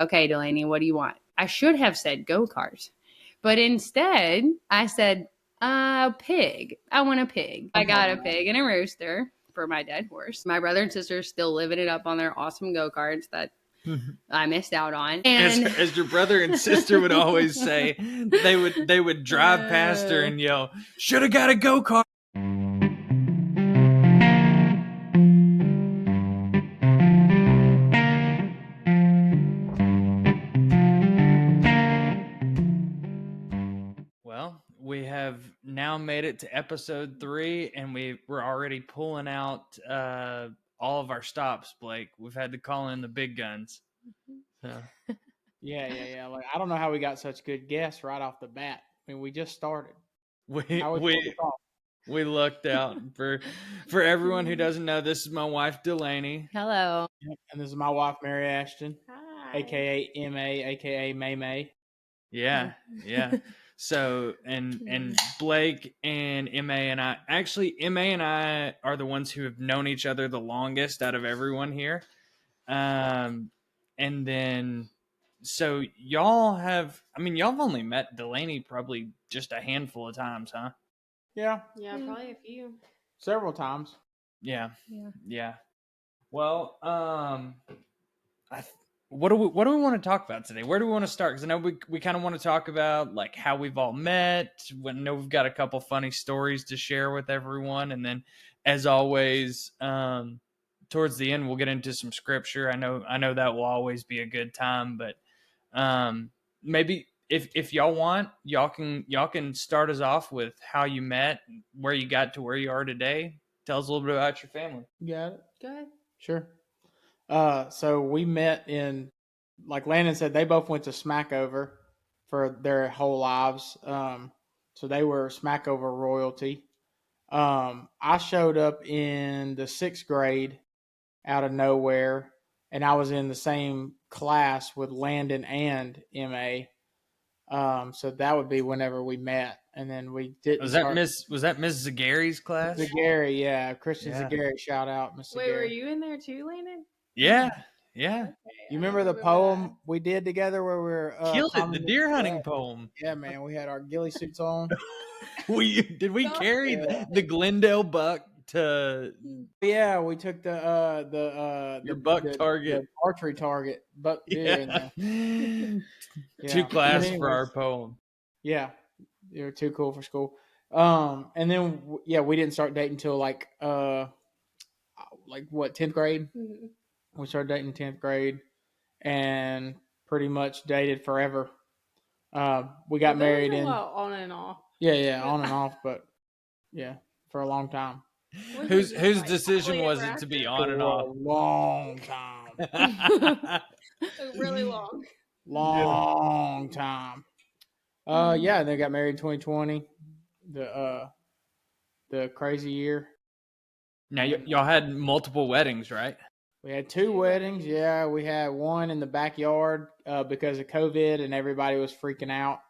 okay, Delaney, what do you want? I should have said go-karts. But instead, I said, pig. I want a pig. I got a pig and a rooster for my dead horse. My brother and sister are still living it up on their awesome go-karts that I missed out on. And as your brother and sister would always say, they would drive past her and yell, "Should have got a go-kart." Well, we have now made it to episode 3, and we're already pulling out all of our stops, Blake. We've had to call in the big guns. So. Yeah. Like, I don't know how we got such good guests right off the bat. I mean, we just started. We lucked out. For everyone who doesn't know, this is my wife Delaney. Hello. And this is my wife Mary Ashton. Hi. AKA MA, AKA May May. Yeah. So and Blake and MA and I, actually MA and I are the ones who have known each other the longest out of everyone here. And then so y'all have only met Delaney probably just a handful of times, huh? Yeah, Probably a few. several times. Yeah. Well, what do we want to talk about today? Where do we want to start? Because I know we kind of want to talk about like how we've all met. I know we've got a couple funny stories to share with everyone, and then, as always, towards the end we'll get into some scripture. I know that will always be a good time, but maybe if y'all want, y'all can start us off with how you met, where you got to where you are today. Tell us a little bit about your family. You got it? Go ahead. Sure. So we met in, like Landon said, they both went to Smackover for their whole lives. So they were Smackover royalty. I showed up in the 6th grade out of nowhere, and I was in the same class with Landon and MA. So that would be whenever we met, and then we did. Was that Miss Zagary's class? Zagary, yeah, Christian Zagary. Shout out, Miss Zagary. Wait, were you in there too, Landon? Yeah. Okay, You remember the poem we did together where we were killed it? The deer hunting poem. Yeah, man, we had our ghillie suits on. Did we carry the Glendale buck to? Yeah, we took the buck target, the archery target, buck deer. Too class for our poem. Yeah, they were too cool for school. And then we didn't start dating until like what, 10th grade. Mm-hmm. We started dating 10th grade, and pretty much dated forever. We got married in on and off. Yeah, on and off, but yeah, for a long time. Whose decision was it to be on and off? A long time. Really long. Long time. Yeah, they got married in 2020. The crazy year. Now y'all had multiple weddings, right? We had 2 weddings. Yeah, we had one in the backyard because of COVID, and everybody was freaking out.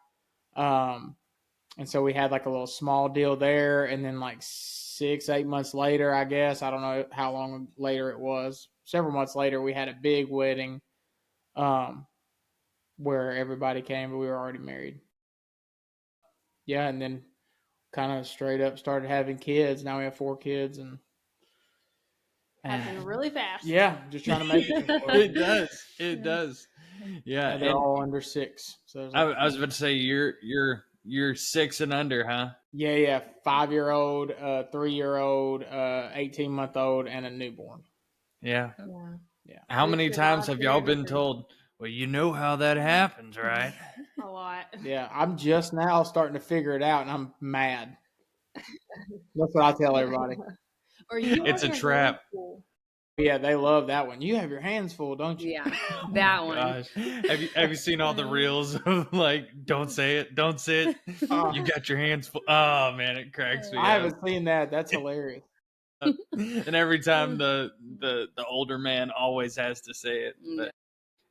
And so we had like a little small deal there, and then like 6-8 months later, I guess, I don't know how long later it was, several months later, we had a big wedding where everybody came, but we were already married. Yeah, and then kind of straight up started having kids. Now we have 4 kids, and happened really fast. Yeah, just trying to make it. It does. Yeah, they're all under 6. So I was about to say you're 6 and under, huh? Yeah, 5-year-old, 3-year-old, 18-month-old, and a newborn. Yeah. How many times have y'all been told, well, you know how that happens, right? A lot. Yeah, I'm just now starting to figure it out, and I'm mad. That's what I tell everybody. It's a trap. Yeah, they love that one. You have your hands full, don't you? Yeah, that one. Gosh. Have you seen all the reels of like, don't say it. You got your hands full. Oh man, it cracks me up. I haven't seen that. That's hilarious. And every time the older man always has to say it, but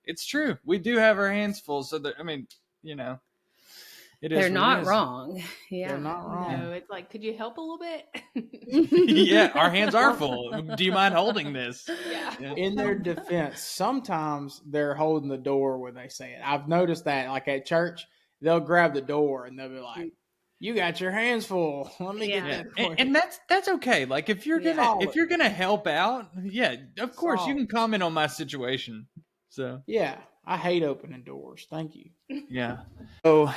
it's true. We do have our hands full. So that, I mean, you know, It is They're what not it is. wrong. Yeah. They're not wrong. No, it's like, could you help a little bit? Yeah, our hands are full. Do you mind holding this? Yeah. In their defense, sometimes they're holding the door when they say it. I've noticed that, like at church, they'll grab the door and they'll be like, "You got your hands full. Let me get Yeah. that for you." And that's okay. Like if you're Yeah. gonna help out, yeah, of course you Solid. can comment on my situation. So Yeah, I hate opening doors. Thank you. yeah. So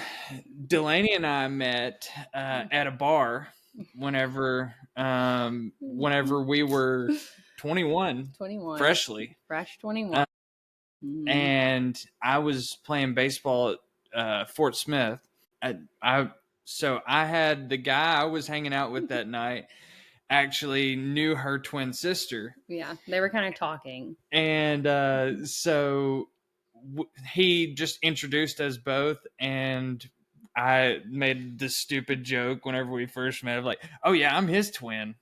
Delaney and I met at a bar whenever we were 21, 21. freshly, Fresh 21. and I was playing baseball at Fort Smith. So I had the guy I was hanging out with that night actually knew her twin sister. Yeah, they were kind of talking. And so he just introduced us both, and I made the stupid joke whenever we first met of like, oh yeah, I'm his twin,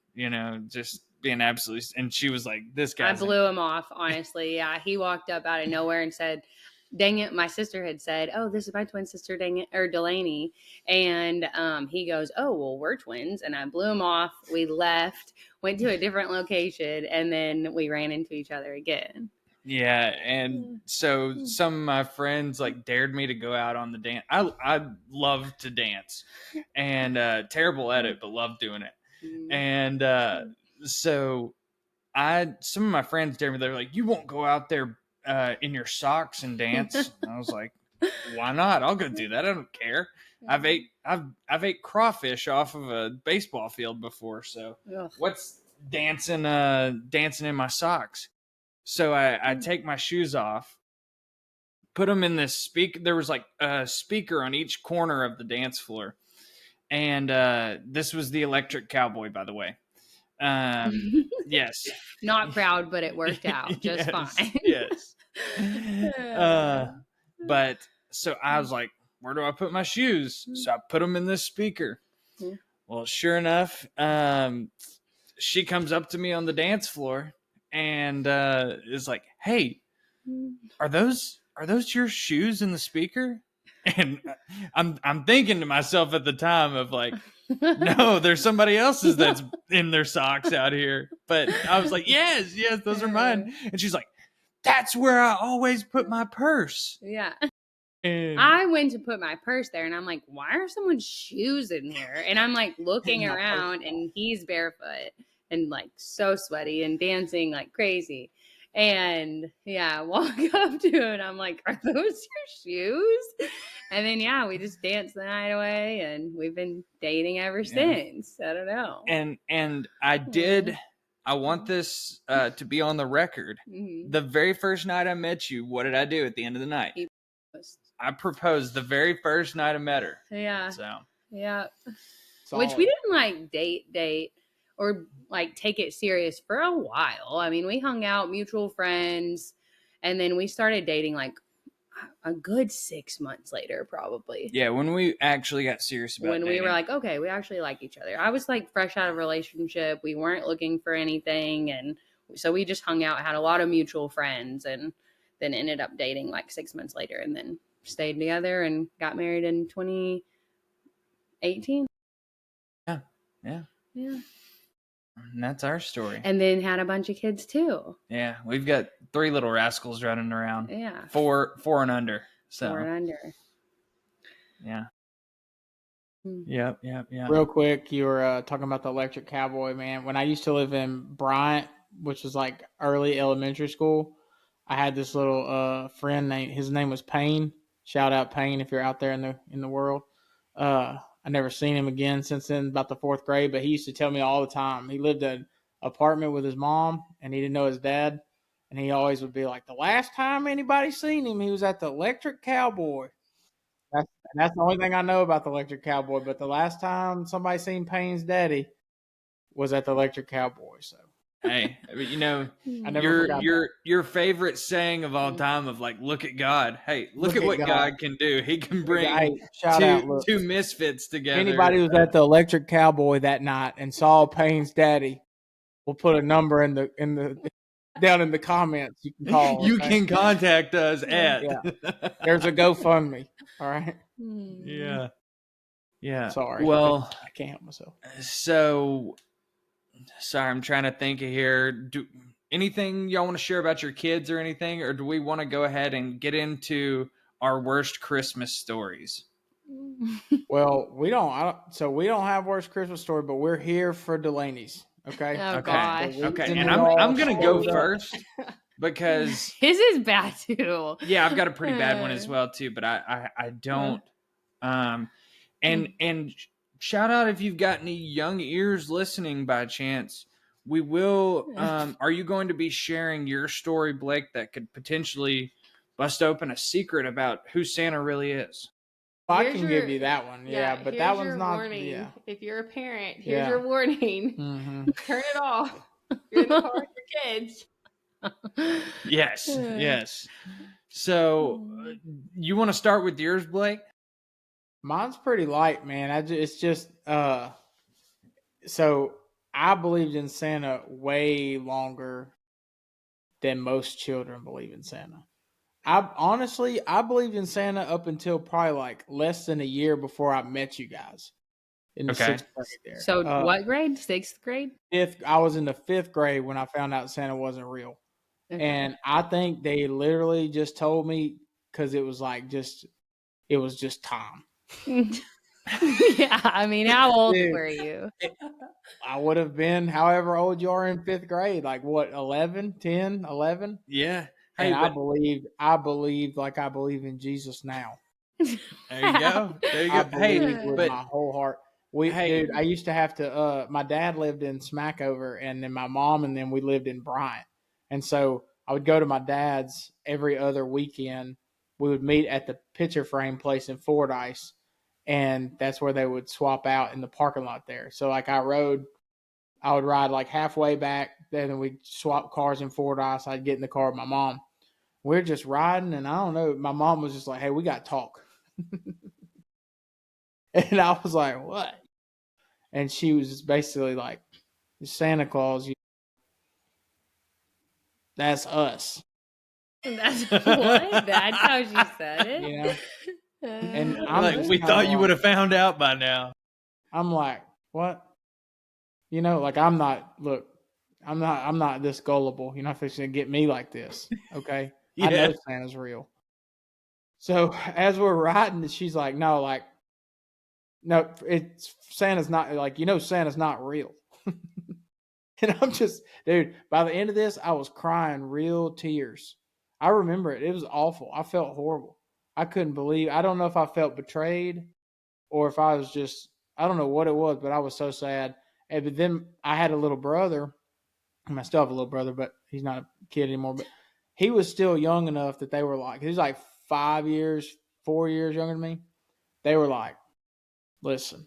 just being absolutely. And she was like, this guy. I blew him off, honestly. Yeah, he walked up out of nowhere and said, dang it, my sister had said, oh, this is my twin sister, dang it, or Delaney. And he goes, oh, well, we're twins. And I blew him off. We left, went to a different location, and then we ran into each other again. Yeah, and so some of my friends like dared me to go out on the dance. I love to dance, and terrible at it, but love doing it. And so some of my friends dared me. They were like, "You won't go out there in your socks and dance." And I was like, "Why not? I'll go do that. I don't care. I've ate crawfish off of a baseball field before, so what's dancing in my socks?" So I take my shoes off, put them in this speaker. There was like a speaker on each corner of the dance floor. And this was the Electric Cowboy, by the way. Yes. Not proud, but it worked out just fine. Yes. But so I was like, where do I put my shoes? So I put them in this speaker. Yeah. Well, sure enough, she comes up to me on the dance floor and is like, hey, are those your shoes in the speaker? And I'm thinking to myself at the time of like, no, there's somebody else's that's in their socks out here. But I was like, yes, those are mine. And she's like, that's where I always put my purse. Yeah. And I went to put my purse there, and I'm like, why are someone's shoes in here? And I'm like looking around, and he's barefoot and like so sweaty and dancing like crazy. And yeah, I walk up to him, and I'm like, are those your shoes? And then yeah, we just danced the night away, and we've been dating ever since. I don't know. And I want this to be on the record. The very first night I met you, what did I do at the end of the night? I proposed the very first night I met her. Yeah. So yeah. Solid. Which we didn't like date or like take it serious for a while. I mean, we hung out, mutual friends, and then we started dating like a good 6 months later, probably. Yeah, when we actually got serious about when dating. we were like, okay, we actually like each other. I was like fresh out of a relationship. We weren't looking for anything, and so we just hung out, had a lot of mutual friends, and then ended up dating like 6 months later, and then stayed together and got married in 2018. Yeah. Yeah. And that's our story. And then had a bunch of kids too. Yeah, we've got 3 little rascals running around. Yeah. 4 and under. So 4 and under. yeah. Yep. Real quick, you were talking about the Electric Cowboy, man. When I used to live in Bryant, which was like early elementary school, I had this little friend his name was Payne. Shout out Payne if you're out there in the world. I never seen him again since then, about the 4th grade, but he used to tell me all the time. He lived in an apartment with his mom, and he didn't know his dad. And he always would be like, the last time anybody seen him, he was at the Electric Cowboy. That's the only thing I know about the Electric Cowboy. But the last time somebody seen Payne's daddy was at the Electric Cowboy. So hey, I never forgot your favorite saying of all time of like, look at God. Hey, look at what God can do. He can bring two misfits together. Anybody who was at the Electric Cowboy that night and saw Payne's daddy, we'll put a number in the down in the comments. You can call. You can contact us at. Yeah. There's a GoFundMe. All right. Yeah. Yeah. Sorry. Well, I can't help myself. so sorry, I'm trying to think of here. Do anything y'all want to share about your kids or anything, or do we want to go ahead and get into our worst Christmas stories? Well, we don't have worst Christmas story, but we're here for Delaney's. Okay. Oh Okay. gosh. The Okay, reason and we I'm all gonna go showed up- first because His is bad too. yeah, I've got a pretty bad one as well too, but I don't and shout out if you've got any young ears listening by chance. We will are you going to be sharing your story, Blake, that could potentially bust open a secret about who Santa really is? I Here's can give you that one. Yeah, but that here's one's your not. warning. Yeah. If you're a parent, here's Yeah. your warning. Mm-hmm. Turn it off. You're in the car with your kids. Yes, yes. So you want to start with yours, Blake? Mine's pretty light, man. It's just so I believed in Santa way longer than most children believe in Santa. I believed in Santa up until probably like less than a year before I met you guys in the Okay. 6th grade there. So what grade? 6th grade? I was in the 5th grade when I found out Santa wasn't real. Okay. And I think they literally just told me because it was just time. Yeah, I mean, how old Dude. were you? I would have been however old you are in 5th grade, like what, 11, 10, 11? Yeah. And Hey, I but believed like I believe in Jesus now. there you go. There you I go. Hey, believe with but my whole heart. hey, Dude, I used to have to. My dad lived in Smackover, and then my mom and then we lived in Bryant, and so I would go to my dad's every other weekend. We would meet at the picture frame place in Fordyce, and that's where they would swap out in the parking lot there. So like I would ride like halfway back, then we'd swap cars in Fordyce. I'd get in the car with my mom. We're just riding, and I don't know. My mom was just like, "Hey, we got to talk." And I was like, what? And she was just basically like, Santa Claus, that's us. That's what? That's how she said it? You know? And I'm like just we kinda thought you like- would have found out by now. I'm like, what? You know, like I'm not this gullible. You're not fixing to get me like this. Okay. I Yeah. know Santa's real. So as we're riding, she's like, no, it's Santa's not like, Santa's not real. And I'm just, dude, by the end of this, I was crying real tears. I remember it. It was awful. I felt horrible. I couldn't believe, I don't know if I felt betrayed or if I was just, I don't know what it was, but I was so sad. But then I had a little brother. I still have a little brother, but he's not a kid anymore. But he was still young enough that they were like, he's like 4 years younger than me. They were like, listen,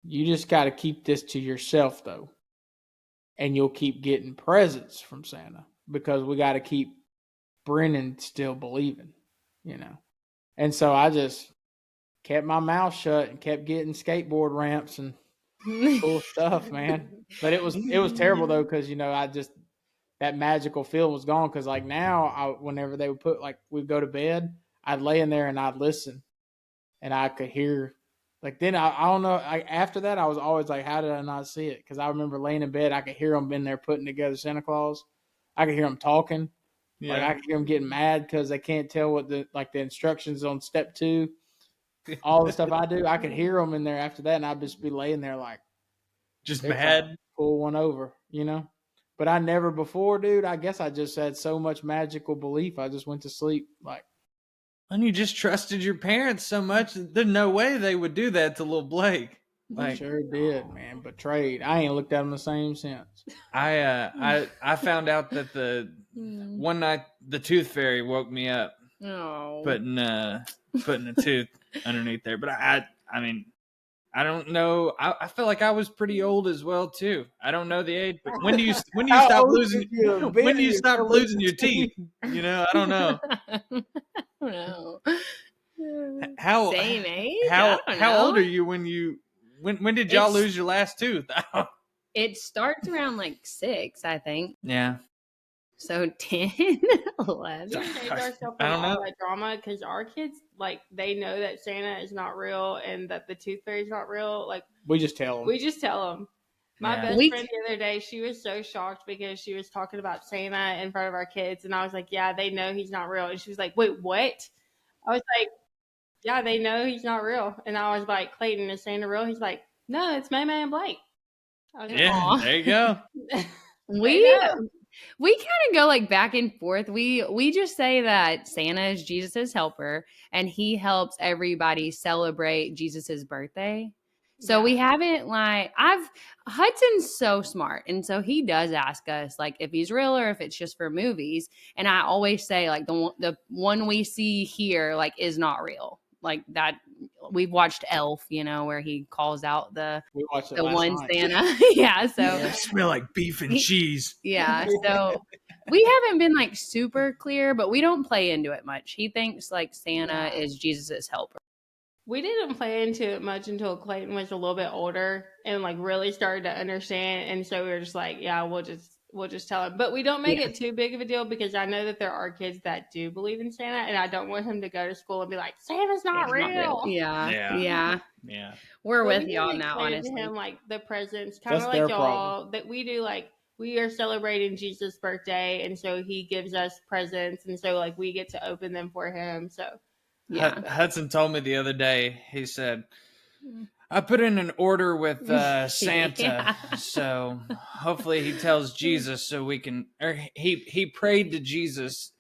you just got to keep this to yourself, though. And you'll keep getting presents from Santa because we got to keep Brennan still believing, you know. And so I just kept my mouth shut and kept getting skateboard ramps and cool stuff, man. But it was terrible though because I just that magical feeling was gone because like now whenever they would put like we'd go to bed, I'd lay in there and I'd listen and I could hear. Like then I don't know. After that, I was always like, how did I not see it? Because I remember laying in bed, I could hear them in there putting together Santa Claus. I could hear them talking. Yeah. Like I could hear them getting mad because they can't tell what the instructions on step 2. All the stuff I do, I could hear them in there after that, and I'd just be laying there like Just they're mad. trying to pull one over, But I never before, dude. I guess I just had so much magical belief. I just went to sleep like. And you just trusted your parents so much. There's no way they would do that to little Blake. Like Sure did, man. Betrayed. I ain't looked at him the same since. I found out that the one night the tooth fairy woke me up Oh. putting a tooth underneath there. But I mean I don't know. I feel like I was pretty old as well too. I don't know the age, but when do you How stop old losing could you have been when do you if stop you're losing your teeth? I don't know. No. How Same age? How I don't how old know. are you when did y'all It's- lose your last tooth? It starts around like 6, I think. Yeah. So 10, 11. We saved ourselves I from don't all know. that drama because our kids, like, they know that Santa is not real and that the tooth fairy is not real. Like, We just tell them. we just tell them. My Yeah. best We- friend the other day, she was so shocked because she was talking about Santa in front of our kids, and I was like, "Yeah, they know he's not real." And she was like, "Wait, what?" I was like, "Yeah, they know he's not real." And I was like, "Clayton, is Santa real?" He's like, "No, it's May May and Blake." I was Yeah, Aw. there you go. like, We know. we kind of go like back and forth. We just say that Santa is Jesus's helper and he helps everybody celebrate Jesus's birthday. So Yeah. we haven't like Hudson's so smart, and so he does ask us like if he's real or if it's just for movies. And I always say like the one we see here like is not real. Like that we've watched Elf, you know, where he calls out We watched it the last one night. Santa. Yeah, so I smell like beef and cheese. yeah, so we haven't been like super clear, but we don't play into it much. He thinks like Santa Yeah. is Jesus's helper. We didn't play into it much until Clayton was a little bit older and like really started to understand. And so we were just like, yeah, we'll just tell him. But we don't make it too big of a deal because I know that there are kids that do believe in Santa, and I don't want him to go to school and be like, Santa's not real. Yeah, Yeah. yeah, Yeah. We're But with we you didn't on that, explain to honestly. him like the presents, kind of That's like their y'all, that we do like we are celebrating Jesus' birthday, and so he gives us presents, and so like we get to open them for him. So Yeah. Hudson told me the other day, he said, I put in an order with Santa, Yeah. so hopefully he tells Jesus so we can, or he prayed to Jesus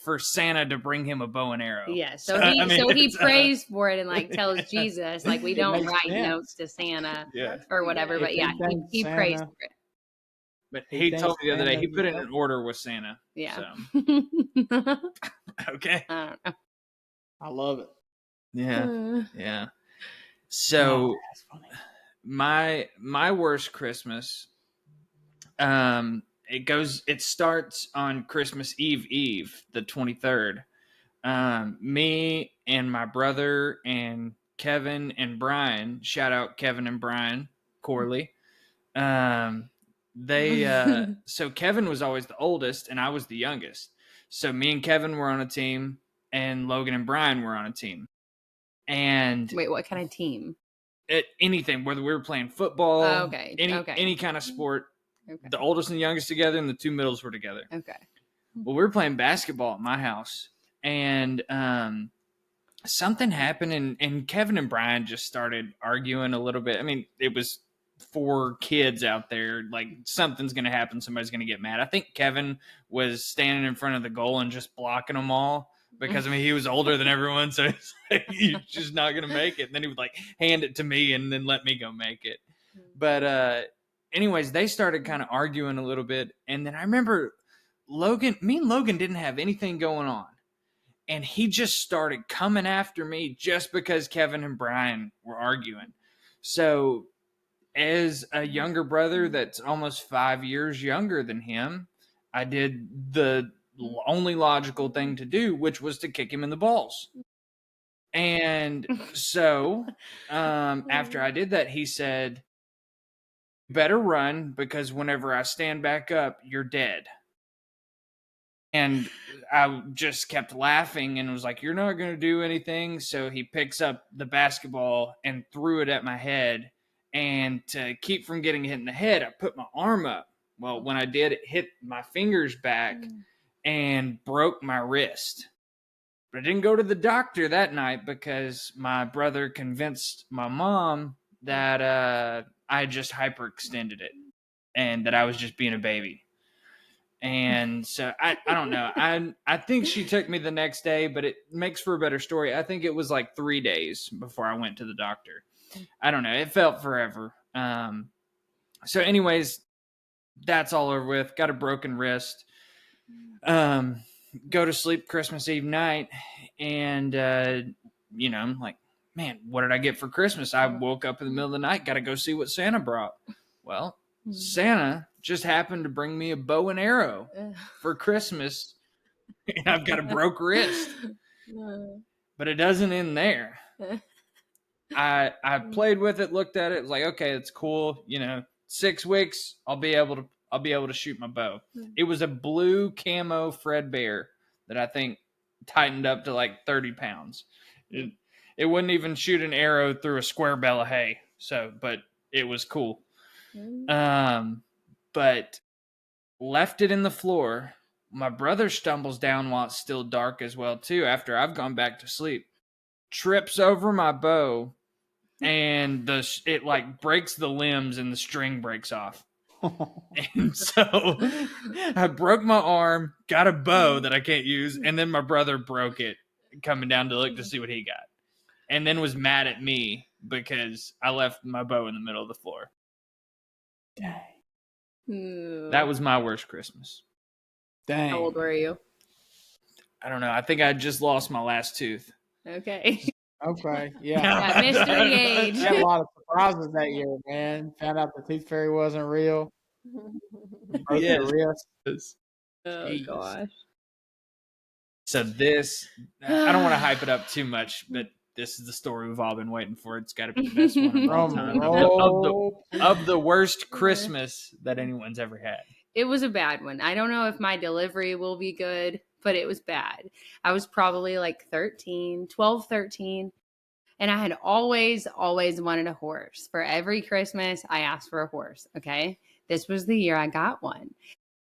for Santa to bring him a bow and arrow. Yeah, so he it's, prays for it and like tells Jesus like we It don't makes write sense. notes to Santa yeah. or whatever, If but yeah, he thinks he prays Santa- for it. But He he thinks told me the other day, he Santa's put in real. an order with Santa. Yeah. So, okay. I don't know. I love it. Yeah. Yeah. So, That's funny. my worst Christmas, it starts on Christmas Eve, the 23rd. Me and my brother and Kevin and Brian, shout out Kevin and Brian Corley. So Kevin was always the oldest and I was the youngest. So me and Kevin were on a team and Logan and Brian were on a team. And Wait, what kind of team? anything, whether we were playing football, Oh, okay. any kind of sport, Okay. the oldest and youngest together and the two middles were together. Okay. Well, we were playing basketball at my house, and something happened, and Kevin and Brian just started arguing a little bit. I mean, it was 4 kids out there. Like, something's going to happen. Somebody's going to get mad. I think Kevin was standing in front of the goal and just blocking them all because, I mean, he was older than everyone, so it's like, he's just not going to make it. And then he would, like, hand it to me and then let me go make it. But anyways, they started kind of arguing a little bit, and then I remember me and Logan didn't have anything going on, and he just started coming after me just because Kevin and Brian were arguing. So as a younger brother that's almost 5 years younger than him, I did the only logical thing to do, which was to kick him in the balls. And so after I did that, he said, better run because whenever I stand back up, you're dead. And I just kept laughing and was like, you're not going to do anything. So he picks up the basketball and threw it at my head. And to keep from getting hit in the head, I put my arm up. Well, when I did, it hit my fingers back and broke my wrist. But I didn't go to the doctor that night because my brother convinced my mom that I just hyperextended it and that I was just being a baby. And so I don't know. I think she took me the next day, but it makes for a better story. I think it was like 3 days before I went to the doctor. I don't know. It felt forever. So anyways, that's all over with. Got a broken wrist. Go to sleep Christmas Eve night, and I'm like, man, what did I get for Christmas? I woke up in the middle of the night, got to go see what Santa brought. Well, Santa just happened to bring me a bow and arrow for Christmas, and I've got a broke wrist. But it doesn't end there. I played with it, looked at it, was like, okay, it's cool. 6 weeks, I'll be able to I'll be able to shoot my bow. It was a blue camo Fredbear that I think tightened up to like 30 pounds. It wouldn't even shoot an arrow through a square bale of hay. So, but it was cool. But left it in the floor. My brother stumbles down while it's still dark as well too. After I've gone back to sleep, trips over my bow, and it like breaks the limbs and the string breaks off. And so I broke my arm, got a bow that I can't use, and then my brother broke it coming down to look to see what he got. And then was mad at me because I left my bow in the middle of the floor. Dang. That was my worst Christmas. Dang. How old were you? I don't know. I think I just lost my last tooth. Okay. Okay. Yeah. That mystery age. We had a lot of surprises that year, man. Found out the tooth fairy wasn't real. Broke Yes. your wrist. Oh Jeez. gosh. So this, I don't want to hype it up too much, but this is the story we've all been waiting for. It's got to be the best one of all time. Of the worst Christmas that anyone's ever had. It was a bad one. I don't know if my delivery will be good, but it was bad. I was probably like 12, 13. And I had always wanted a horse. For every Christmas, I asked for a horse. Okay. This was the year I got one.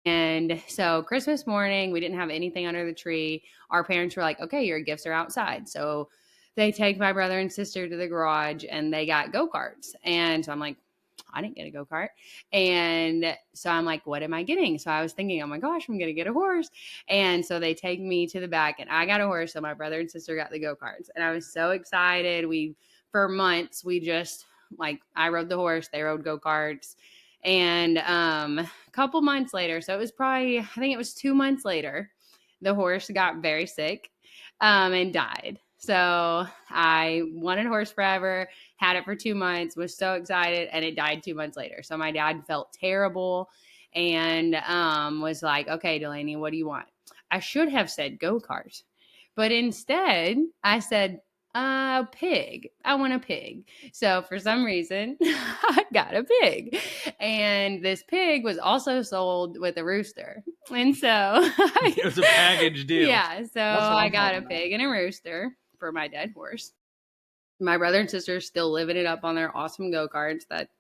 And so Christmas morning, we didn't have anything under the tree. Our parents were like, okay, your gifts are outside. So they take my brother and sister to the garage and they got go-karts. And so I'm like, I didn't get a go-kart. And so I'm like, what am I getting? So I was thinking, oh my gosh, I'm going to get a horse. And so they take me to the back and I got a horse. So my brother and sister got the go-karts. And I was so excited. For months, we just like, I rode the horse, they rode go-karts. And a couple months later, so it was probably, I think it was 2 months later, the horse got very sick and died. So I wanted a horse forever, had it for 2 months, was so excited, and it died 2 months later. So my dad felt terrible and was like, okay, Delaney, what do you want? I should have said go-kart, but instead I said, pig. I want a pig. So for some reason, I got a pig. And this pig was also sold with a rooster. And so it was a package deal. Yeah. So I got a pig and a rooster for my dead horse. My brother and sister are still living it up on their awesome go-karts that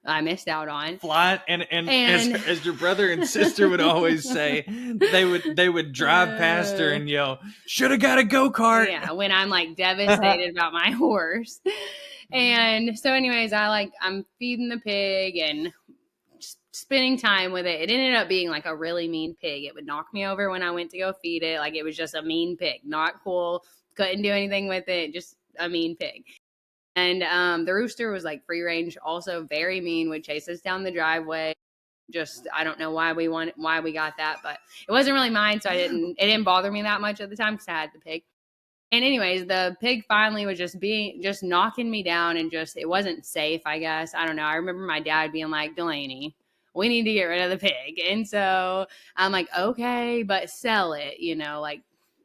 I missed out on. Fly and as your brother and sister would always say, they would drive past her and yell, "Should have got a go-kart." Yeah, when I'm like devastated about my horse. And so anyways, I'm feeding the pig and spending time with it. It ended up being like a really mean pig. It would knock me over when I went to go feed it. Like it was just a mean pig. Not cool. Couldn't do anything with it. Just a mean pig. And the rooster was like free range, also very mean, would chase us down the driveway. Just, I don't know why we got that, but it wasn't really mine. So it didn't bother me that much at the time because I had the pig. And anyways, the pig finally was just knocking me down and it wasn't safe, I guess. I don't know. I remember my dad being like, Delaney, we need to get rid of the pig. And so I'm like, okay, but sell it, like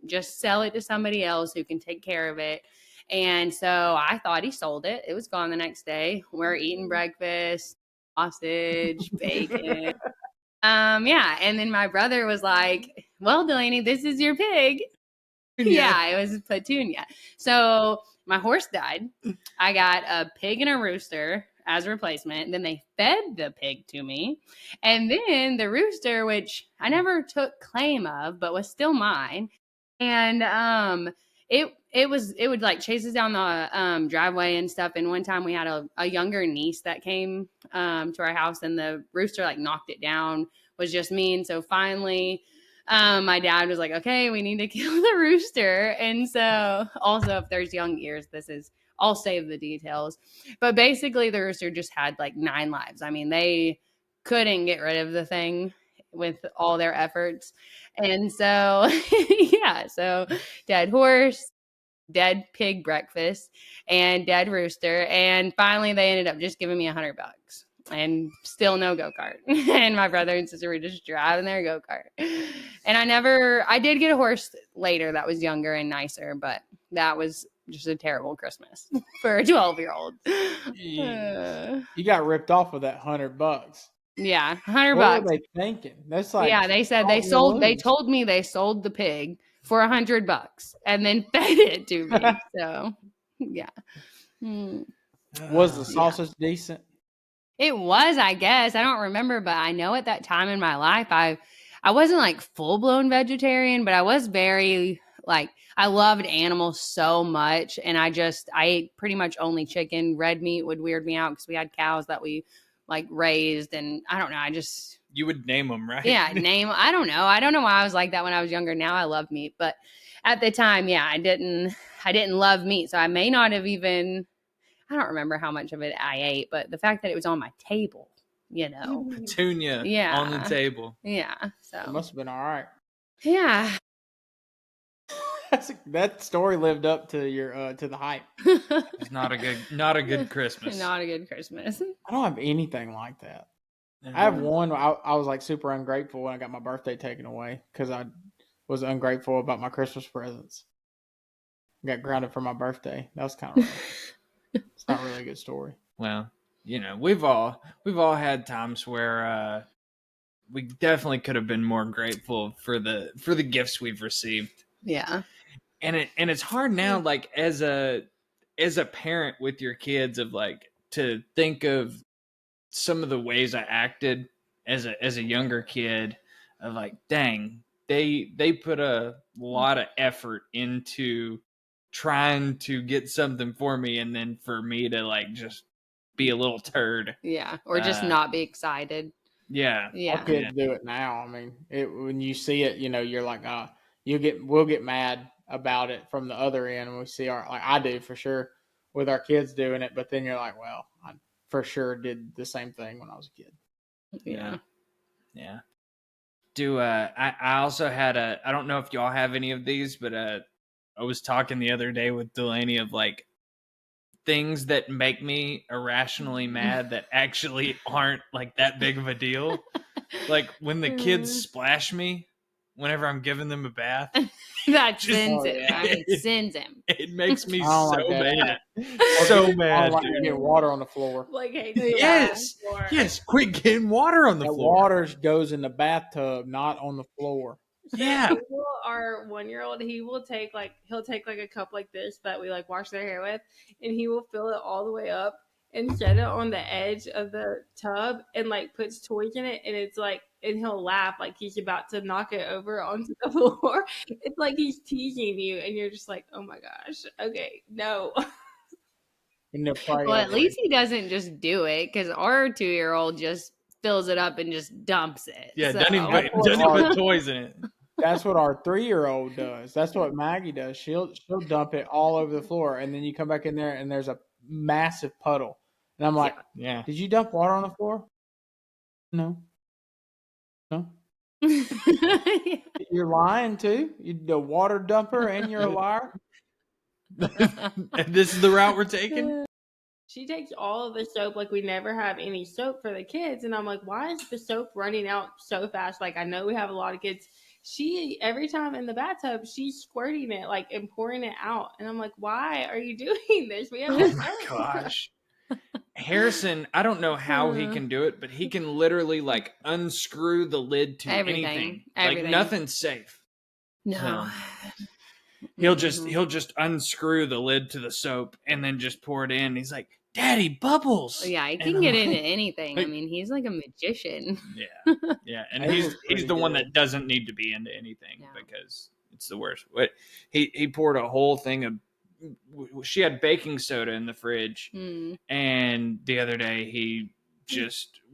just sell it to somebody else who can take care of it. And so I thought he sold it. It was gone the next day. We're eating breakfast, sausage, bacon. Yeah. And then my brother was like, well, Delaney, this is your pig. Yeah, it was Petunia. So my horse died. I got a pig and a rooster as a replacement. Then they fed the pig to me. And then the rooster, which I never took claim of, but was still mine. And it would like chase us down the driveway and stuff. And one time we had a younger niece that came to our house and the rooster like knocked it down, was just mean. So finally my dad was like, okay, we need to kill the rooster. And so also if there's young ears, I'll save the details. But basically the rooster just had like 9 lives. I mean, they couldn't get rid of the thing with all their efforts. And so, yeah, so dead horse, dead pig breakfast, and dead rooster. And finally they ended up just giving me $100 and still no go-kart. And my brother and sister were just driving their go-kart. And I did get a horse later that was younger and nicer, but that was just a terrible Christmas for a 12-year-old. You got ripped off with that $100. Yeah, $100 What were bucks. they thinking? That's like Yeah, they said they salt in your sold. They wounds. told me they sold the pig for $100 and then fed it to me. So, yeah. Was the Yeah. sausage decent? It was, I guess. I don't remember, but I know at that time in my life, I wasn't like full blown vegetarian, but I was very like I loved animals so much, and I ate pretty much only chicken. Red meat would weird me out because we had cows that we like raised, and I don't know. You would name them, right? Yeah, name. I don't know. I don't know why I was like that when I was younger. Now I love meat, but at the time, yeah, I didn't love meat, so I may not have even. I don't remember how much of it I ate, but the fact that it was on my table, Petunia on the yeah, table. yeah. It So must have been all right. yeah, That story lived up to your to the hype. It's not a good Christmas. not a good Christmas. I don't have anything like that. I have one. I was like super ungrateful when I got my birthday taken away because I was ungrateful about my Christmas presents. I got grounded for my birthday. That was kind of rough. It's not really a good story. Well, we've all had times where we definitely could have been more grateful for the gifts we've received. Yeah, And it's hard now, like as a parent with your kids, of like to think of some of the ways I acted as a younger kid, of like, dang, they put a lot of effort into trying to get something for me, and then for me to like just be a little turd. yeah, or just not be excited. Yeah. Our Yeah, kids do it now. I mean, when you see it, you're like, we'll get mad about it from the other end, and we see I do for sure with our kids doing it. But then you're like, well, I for sure did the same thing when I was a kid. yeah. Yeah. I also had I don't know if y'all have any of these, but I was talking the other day with Delaney of like things that make me irrationally mad that actually aren't like that big of a deal. Like when the kids splash me whenever I'm giving them a bath. That sends him. yeah. I mean, sends him. It makes me I don't so like that mad. So I mad, don't like dude. getting water on the floor. Like, hey, Yes. Yes. Quit getting water on the That floor. water goes in the bathtub, not on the floor. Yeah. Our 1-year-old, he'll take like a cup like this that we like wash their hair with, and he will fill it all the way up and set it on the edge of the tub and like puts toys in it, and it's like, and he'll laugh like he's about to knock it over onto the floor. It's like he's teasing you, and you're just like, oh my gosh, okay, no. And they'll pray Well, at over least it. he doesn't just do it because our 2-year-old just fills it up and just dumps it. Yeah. So. Doesn't even put toys in it. That's what our 3-year-old does. That's what Maggie does. She'll dump it all over the floor, and then you come back in there, and there's a massive puddle. And I'm like, Yeah. "Did you dump water on the floor?" No, no. You're lying too. You the water dumper, and you're a liar. This is the route we're taking. She takes all of the soap, like we never have any soap for the kids. And I'm like, why is the soap running out so fast? Like, I know we have a lot of kids. She, every time in the bathtub, she's squirting it, like, and pouring it out. And I'm like, why are you doing this? We have Oh my gosh. Harrison, I don't know how he can do it, but he can literally like unscrew the lid to anything. Like nothing's safe. No. So, he'll just unscrew the lid to the soap and then just pour it in. He's like, "Daddy, bubbles." Yeah, he And can I'm get like, into anything. I mean, he's like a magician. Yeah. Yeah. And That he's was pretty the one good. that doesn't need to be into anything Yeah. because it's the worst. What he poured a whole thing of she had baking soda in the fridge, and the other day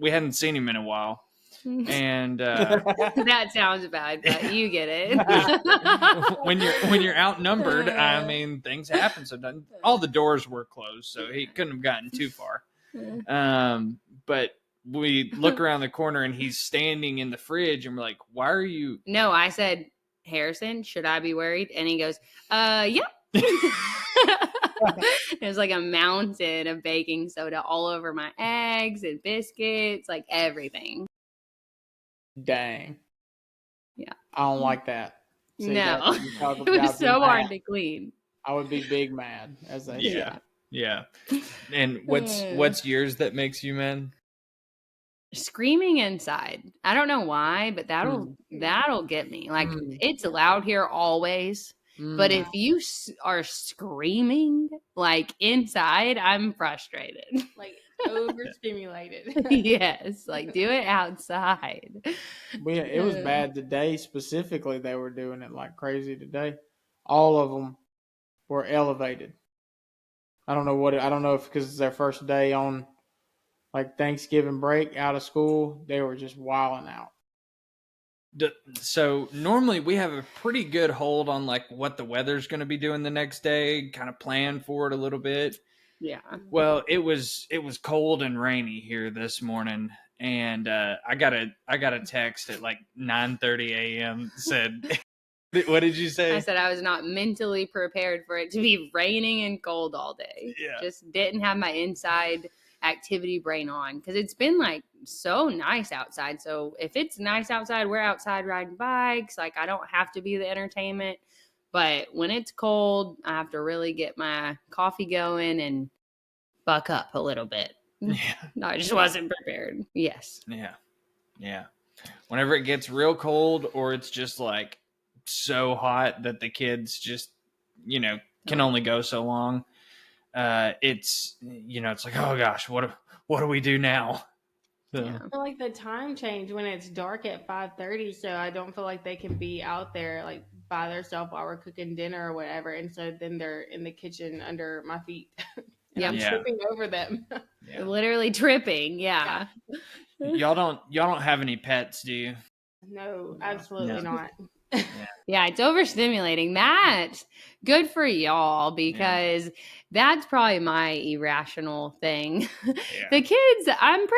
we hadn't seen him in a while, and That sounds bad, but you get it. when you're outnumbered, I mean, things happen. So all the doors were closed, so he couldn't have gotten too far. But we look around the corner and he's standing in the fridge, and we're like, "Why are you?" No, I said, Harrison, should I be worried? And he goes, yep. There's like a mountain of baking soda all over my eggs and biscuits, like everything. Dang. Yeah. I don't like that. See, No, that it was so hard to clean. I would be big mad, as they say. Yeah. And what's yours that makes you mad? screaming inside. I don't know why, but that'll get me. Like it's loud here always, but if you are screaming like inside, I'm frustrated. Like overstimulated. Yes, like do it outside. It was bad today specifically. They were doing it like crazy today. All of them were elevated. I don't know I don't know if because it's their first day on like Thanksgiving break out of school, they were just wilding out. So normally we have a pretty good hold on like what the weather's going to be doing the next day, kind of plan for it a little bit. Yeah. Well, it was cold and rainy here this morning, and I got a text at like 9:30 a.m. said, "What did you say?" I said I was not mentally prepared for it to be raining and cold all day. Yeah. Just didn't have my inside activity brain on because it's been like so nice outside. So if it's nice outside, we're outside riding bikes. Like I don't have to be the entertainment. But when it's cold, I have to really get my coffee going and buck up a little bit. Yeah. No, I just wasn't prepared. Yes. Yeah. Yeah. Whenever it gets real cold or it's just like so hot that the kids just, can only go so long. It's like, oh gosh, what do we do now? So, Yeah. I feel like the time change when it's dark at 5:30, so I don't feel like they can be out there like by themselves while we're cooking dinner or whatever. And so then they're in the kitchen under my feet, and I'm tripping over them. Yeah. Literally tripping. Yeah. Y'all don't have any pets, do you? No, absolutely not. Yeah, it's overstimulating. That's good for y'all because that's probably my irrational thing. The kids, I'm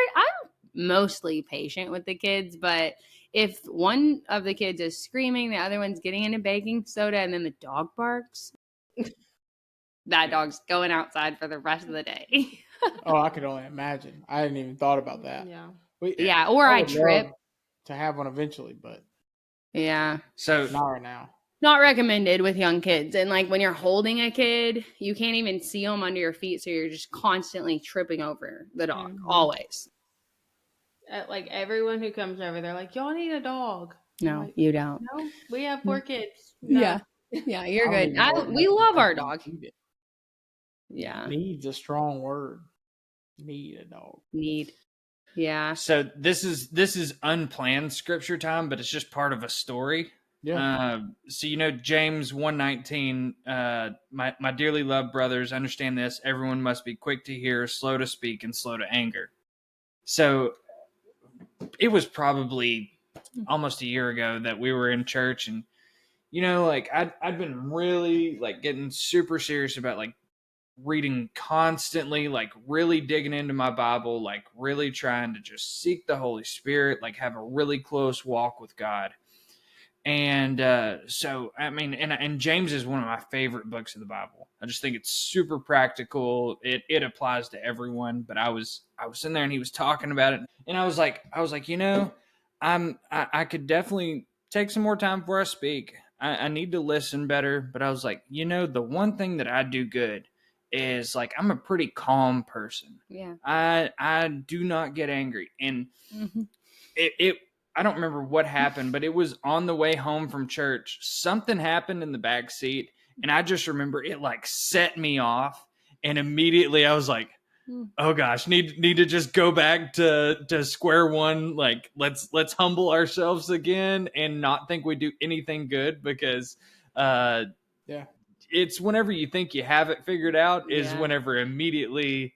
mostly patient with the kids, but if one of the kids is screaming, the other one's getting into baking soda, and then the dog barks, that dog's going outside for the rest of the day. Oh, I could only imagine. I hadn't even thought about that. Yeah, or I would trip. love to have one eventually, but Yeah. So not right now. Not recommended with young kids. And like when you're holding a kid, you can't even see them under your feet. So you're just constantly tripping over the dog, always. Like everyone who comes over, they're like, y'all need a dog. No, like, you don't. No, we have 4 kids. No. Yeah. Yeah, you're good. We love our dog. Yeah. Needs a strong word. Need a dog. Need. Yeah. So this is unplanned scripture time, but it's just part of a story. Yeah. So James 1:19, my dearly loved brothers, understand this: everyone must be quick to hear, slow to speak, and slow to anger. So it was probably almost a year ago that we were in church, and like I'd been really like getting super serious about like reading constantly, like really digging into my Bible, like really trying to just seek the Holy Spirit, like have a really close walk with God. And so, I mean, and James is one of my favorite books of the Bible. I just think it's super practical. It applies to everyone. But I was in there and he was talking about it, and I was like, I could definitely take some more time before I speak. I need to listen better. But I was like, the one thing that I do good is like I'm a pretty calm person. Yeah. I do not get angry, and it I don't remember what happened, but it was on the way home from church. Something happened in the back seat, and I just remember it like set me off, and immediately I was like, "Oh gosh, need to just go back to square one. Like let's humble ourselves again and not think we do anything good because it's whenever you think you have it figured out is whenever immediately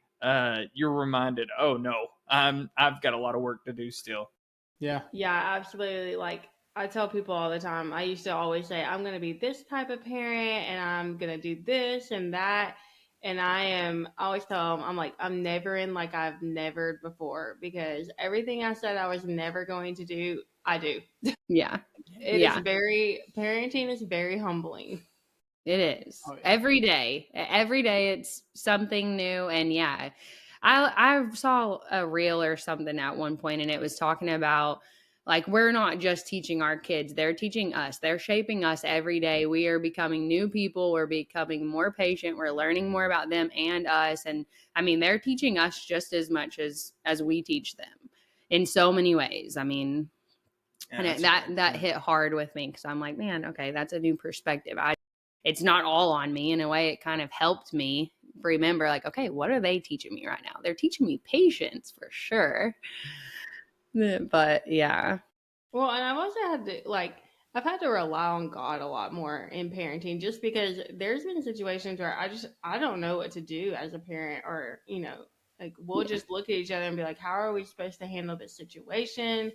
you're reminded, oh no, I've got a lot of work to do still." Yeah. Yeah, absolutely. Like I tell people all the time, I used to always say, I'm going to be this type of parent and I'm going to do this and that. And I always tell them, I'm like, I'm never in like I've never before because everything I said I was never going to do, I do. Yeah. Parenting is very humbling. It is. Oh, yeah. Every day it's something new. And yeah, I saw a reel or something at one point, and it was talking about like we're not just teaching our kids, they're teaching us, they're shaping us every day. We are becoming new people, we're becoming more patient, we're learning more about them and us. And I mean, they're teaching us just as much as we teach them. in so many ways. I mean, Yeah, and that's that hit hard with me because I'm like, man, okay, that's a new perspective. It's not all on me. In a way, it kind of helped me remember, like, okay, what are they teaching me right now? They're teaching me patience for sure. But yeah. Well, and I've also had to I've had to rely on God a lot more in parenting just because there's been situations where I don't know what to do as a parent, or like we'll Yeah. just look at each other and be like, how are we supposed to handle this situation?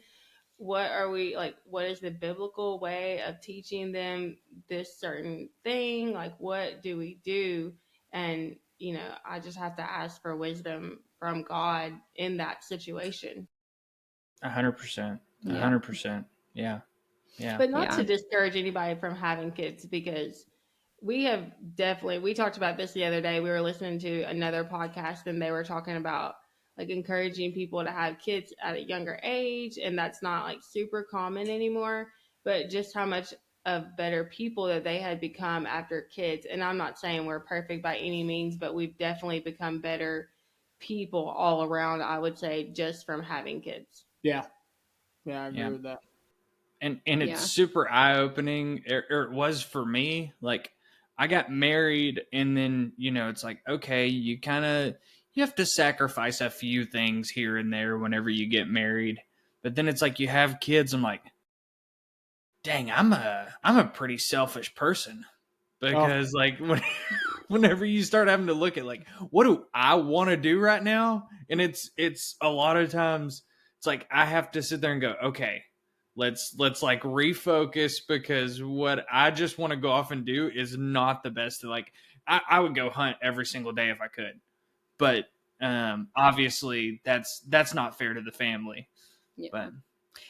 What are we like, what is the biblical way of teaching them this certain thing? Like, what do we do? And I just have to ask for wisdom from God in that situation. 100%. Yeah. 100%. Yeah. Yeah. But not Yeah. to discourage anybody from having kids, because we talked about this the other day. We were listening to another podcast and they were talking about like encouraging people to have kids at a younger age, and that's not like super common anymore, but just how much of better people that they had become after kids. And I'm not saying we're perfect by any means, but we've definitely become better people all around, I would say, just from having kids. Yeah. Yeah, I Yeah. agree with that. And it's Yeah. super eye-opening, or it was for me. Like, I got married, and then it's like, okay, you have to sacrifice a few things here and there whenever you get married, but then it's like you have kids. I'm like, dang, I'm a pretty selfish person, Oh, because like whenever you start having to look at like, what do I want to do right now, and it's a lot of times it's like I have to sit there and go, okay, let's like refocus, because what I just want to go off and do is not the best. Like, I would go hunt every single day if I could, but obviously that's not fair to the family. Yeah. But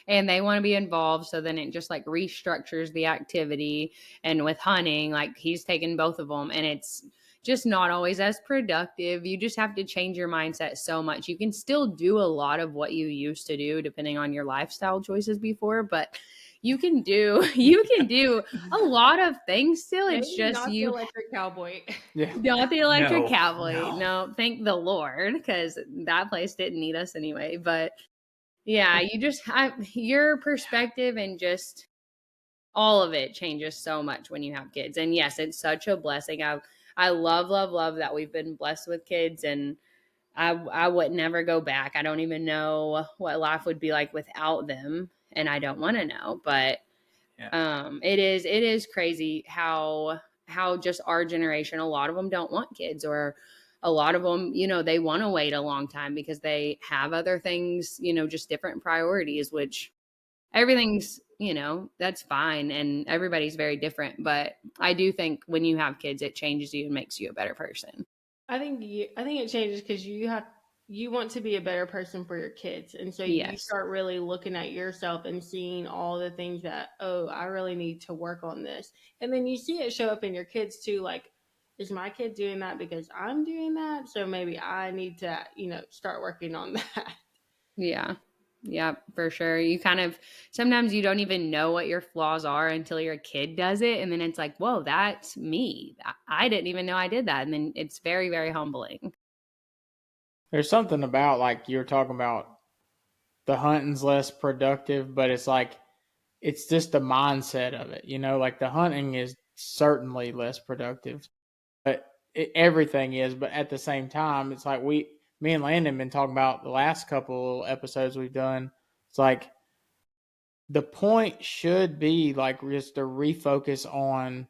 And they want to be involved, so then it just like restructures the activity. And with hunting, like he's taken both of them, and it's just not always as productive. You just have to change your mindset so much. You can still do a lot of what you used to do depending on your lifestyle choices before, but you can do a lot of things still. It's Maybe just not the you electric cowboy. yeah. not the electric no, cavalry. no. No, thank the Lord, because that place didn't need us anyway. But yeah, your perspective and just all of it changes so much when you have kids. And yes, it's such a blessing. I love, love, love that we've been blessed with kids, and I would never go back. I don't even know what life would be like without them, and I don't want to know. But Yeah. it is crazy how just our generation, a lot of them don't want kids, or a lot of them, they want to wait a long time because they have other things, just different priorities, which everything's, that's fine, and everybody's very different. But I do think when you have kids, it changes you and makes you a better person. I think it changes because you want to be a better person for your kids, and so you Yes. start really looking at yourself and seeing all the things that, oh, I really need to work on this, and then you see it show up in your kids too. Like, is my kid doing that because I'm doing that? So maybe I need to start working on that. Yeah. Yeah, for sure. You kind of sometimes you don't even know what your flaws are until your kid does it. And then it's like, whoa, that's me. I didn't even know I did that. And then it's very, very humbling. There's something about like you're talking about the hunting's less productive, but it's like it's just the mindset of it. Like the hunting is certainly less productive, but everything is. But at the same time, it's like me and Landon been talking about the last couple episodes we've done. It's like the point should be like just to refocus on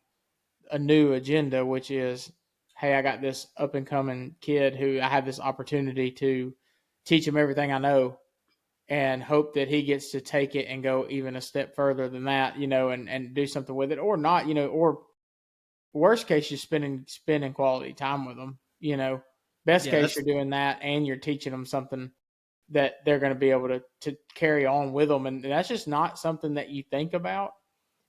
a new agenda, which is, hey, I got this up and coming kid who I have this opportunity to teach him everything I know, and hope that he gets to take it and go even a step further than that, and do something with it, or not, or worst case, you're spending quality time with them, best Yeah, case, that's you're doing that and you're teaching them something that they're going to be able to carry on with them. And that's just not something that you think about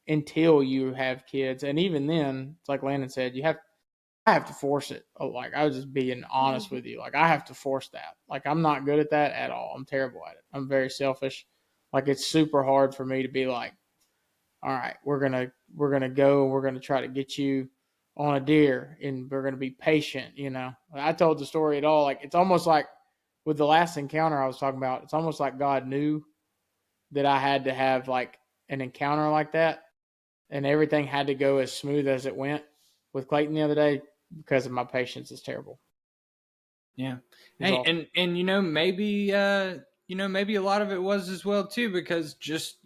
until you have kids. And even then, it's like Landon said, I have to force it. Like, I was just being honest with you. Like, I have to force that. Like, I'm not good at that at all. I'm terrible at it. I'm very selfish. Like, it's super hard for me to be like, all right, we're gonna go. We're gonna try to get you on a deer, and we're gonna be patient. I told the story at all. Like, it's almost like with the last encounter I was talking about, it's almost like God knew that I had to have like an encounter like that, and everything had to go as smooth as it went with Clayton the other day because of my patience is terrible. Yeah. He's Hey, awesome. and maybe a lot of it was as well too, because just,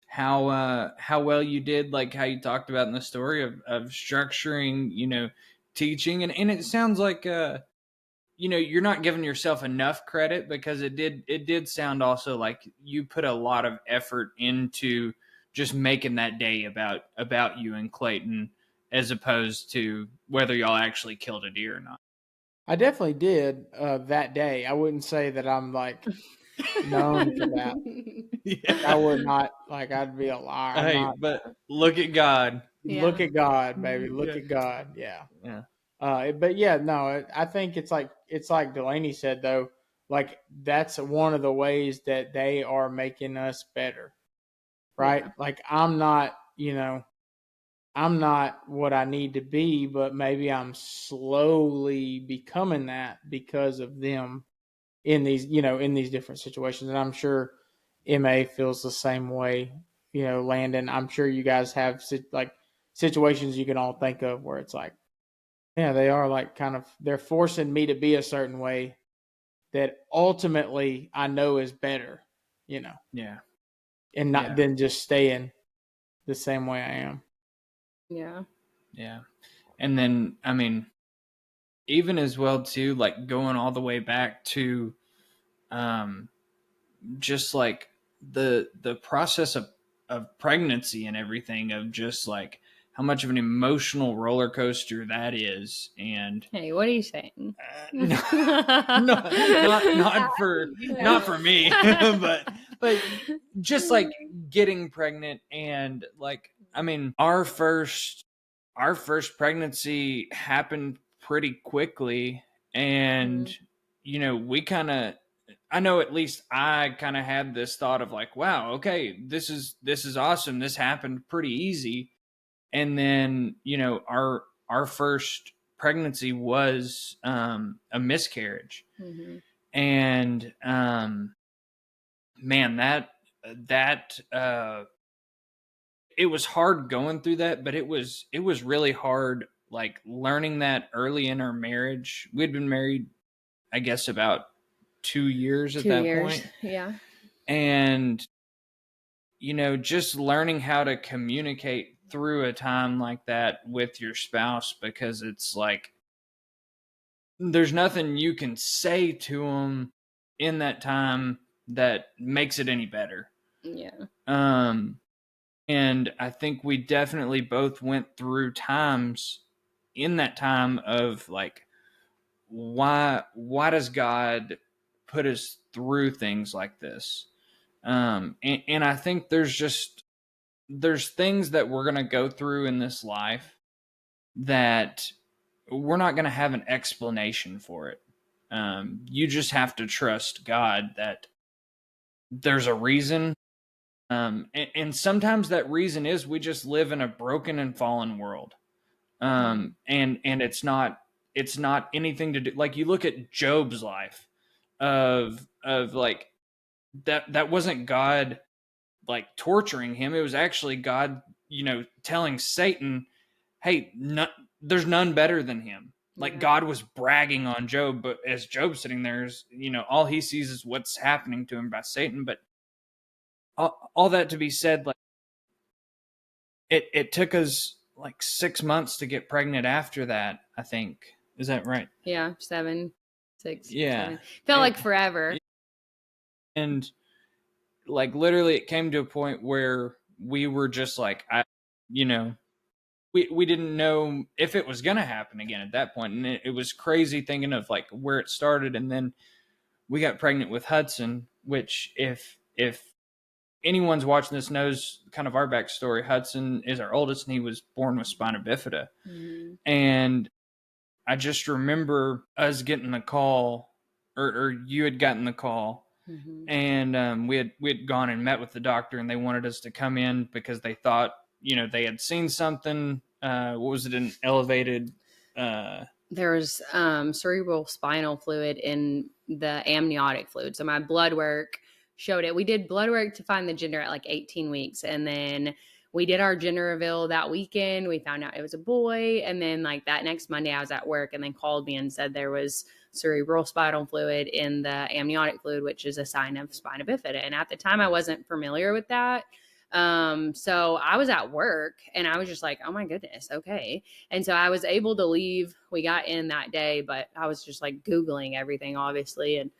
how well you did, like how you talked about in the story of structuring, teaching, and it sounds like you're not giving yourself enough credit, because it did sound also like you put a lot of effort into just making that day about you and Clayton, as opposed to whether y'all actually killed a deer or not. I definitely did that day. I wouldn't say that I'm like known for that. Like I would Yeah. not like I'd be a liar. I'm Hey, not. but look at God. Look Yeah. at God, baby. Look Yeah. at God. Yeah. Yeah. But yeah, no, I think it's like Delaney said though. Like that's one of the ways that they are making us better, right? Yeah. Like I'm not what I need to be, but maybe I'm slowly becoming that because of them in these different situations. And I'm sure MA feels the same way. Landon, I'm sure you guys have like situations you can all think of where it's like, yeah, they are like kind of they're forcing me to be a certain way that ultimately I know is better, you know, Yeah. and not Yeah. than just staying the same way I am. Yeah. Yeah. And then, I mean, even as well too, like going all the way back to um just like the process of pregnancy and everything, of just like how much of an emotional roller coaster that is. And Hey, what are you saying? no, not for me, but just like getting pregnant, and like, I mean, our first pregnancy happened pretty quickly, and we kind of, I know at least I kind of had this thought of like, wow, okay, this is awesome, this happened pretty easy. And then our first pregnancy was a miscarriage. Mhm. And man, that it was hard going through that, but it was really hard, like learning that early in our marriage. We'd been married, I guess, about 2 years at 2 that years. point. Yeah. And just learning how to communicate through a time like that with your spouse, because it's like there's nothing you can say to them in that time that makes it any better. Yeah. um and I think we definitely both went through times in that time of like, why does God put us through things like this? And I think there's things that we're going to go through in this life that we're not going to have an explanation for it. You just have to trust God that there's a reason. And sometimes that reason is we just live in a broken and fallen world. And it's not anything to do, like you look at Job's life, of like, that wasn't God like torturing him. It was actually God, telling Satan, hey, there's none better than him. Like, Yeah. God was bragging on Job, but as Job's sitting there, is, all he sees is what's happening to him by Satan. But all that to be said, like, it took us like 6 months to get pregnant after that, I think. Is that right? Yeah. 7, 6, Yeah. 7. Felt like And, forever. and like literally it came to a point where we were just like, you know, we didn't know if it was going to happen again at that point. And it was crazy thinking of like where it started. And then we got pregnant with Hudson, which if anyone's watching this knows kind of our backstory, Hudson is our oldest, and he was born with spina bifida. Mhm. And I just remember us getting the call, or you had gotten the call, Mhm. and we had gone and met with the doctor, and they wanted us to come in because they thought they had seen something. What was it? An elevated there was cerebral spinal fluid in the amniotic fluid. So my blood work showed it. We did blood work to find the gender at like 18 weeks. And then we did our gender reveal that weekend. We found out it was a boy. And then like that next Monday I was at work and then called me and said there was cerebral spinal fluid in the amniotic fluid, which is a sign of spina bifida. And at the time I wasn't familiar with that. So I was at work and I was just like, oh my goodness, okay. And so I was able to leave. We got in that day, but I was just like Googling everything, obviously. And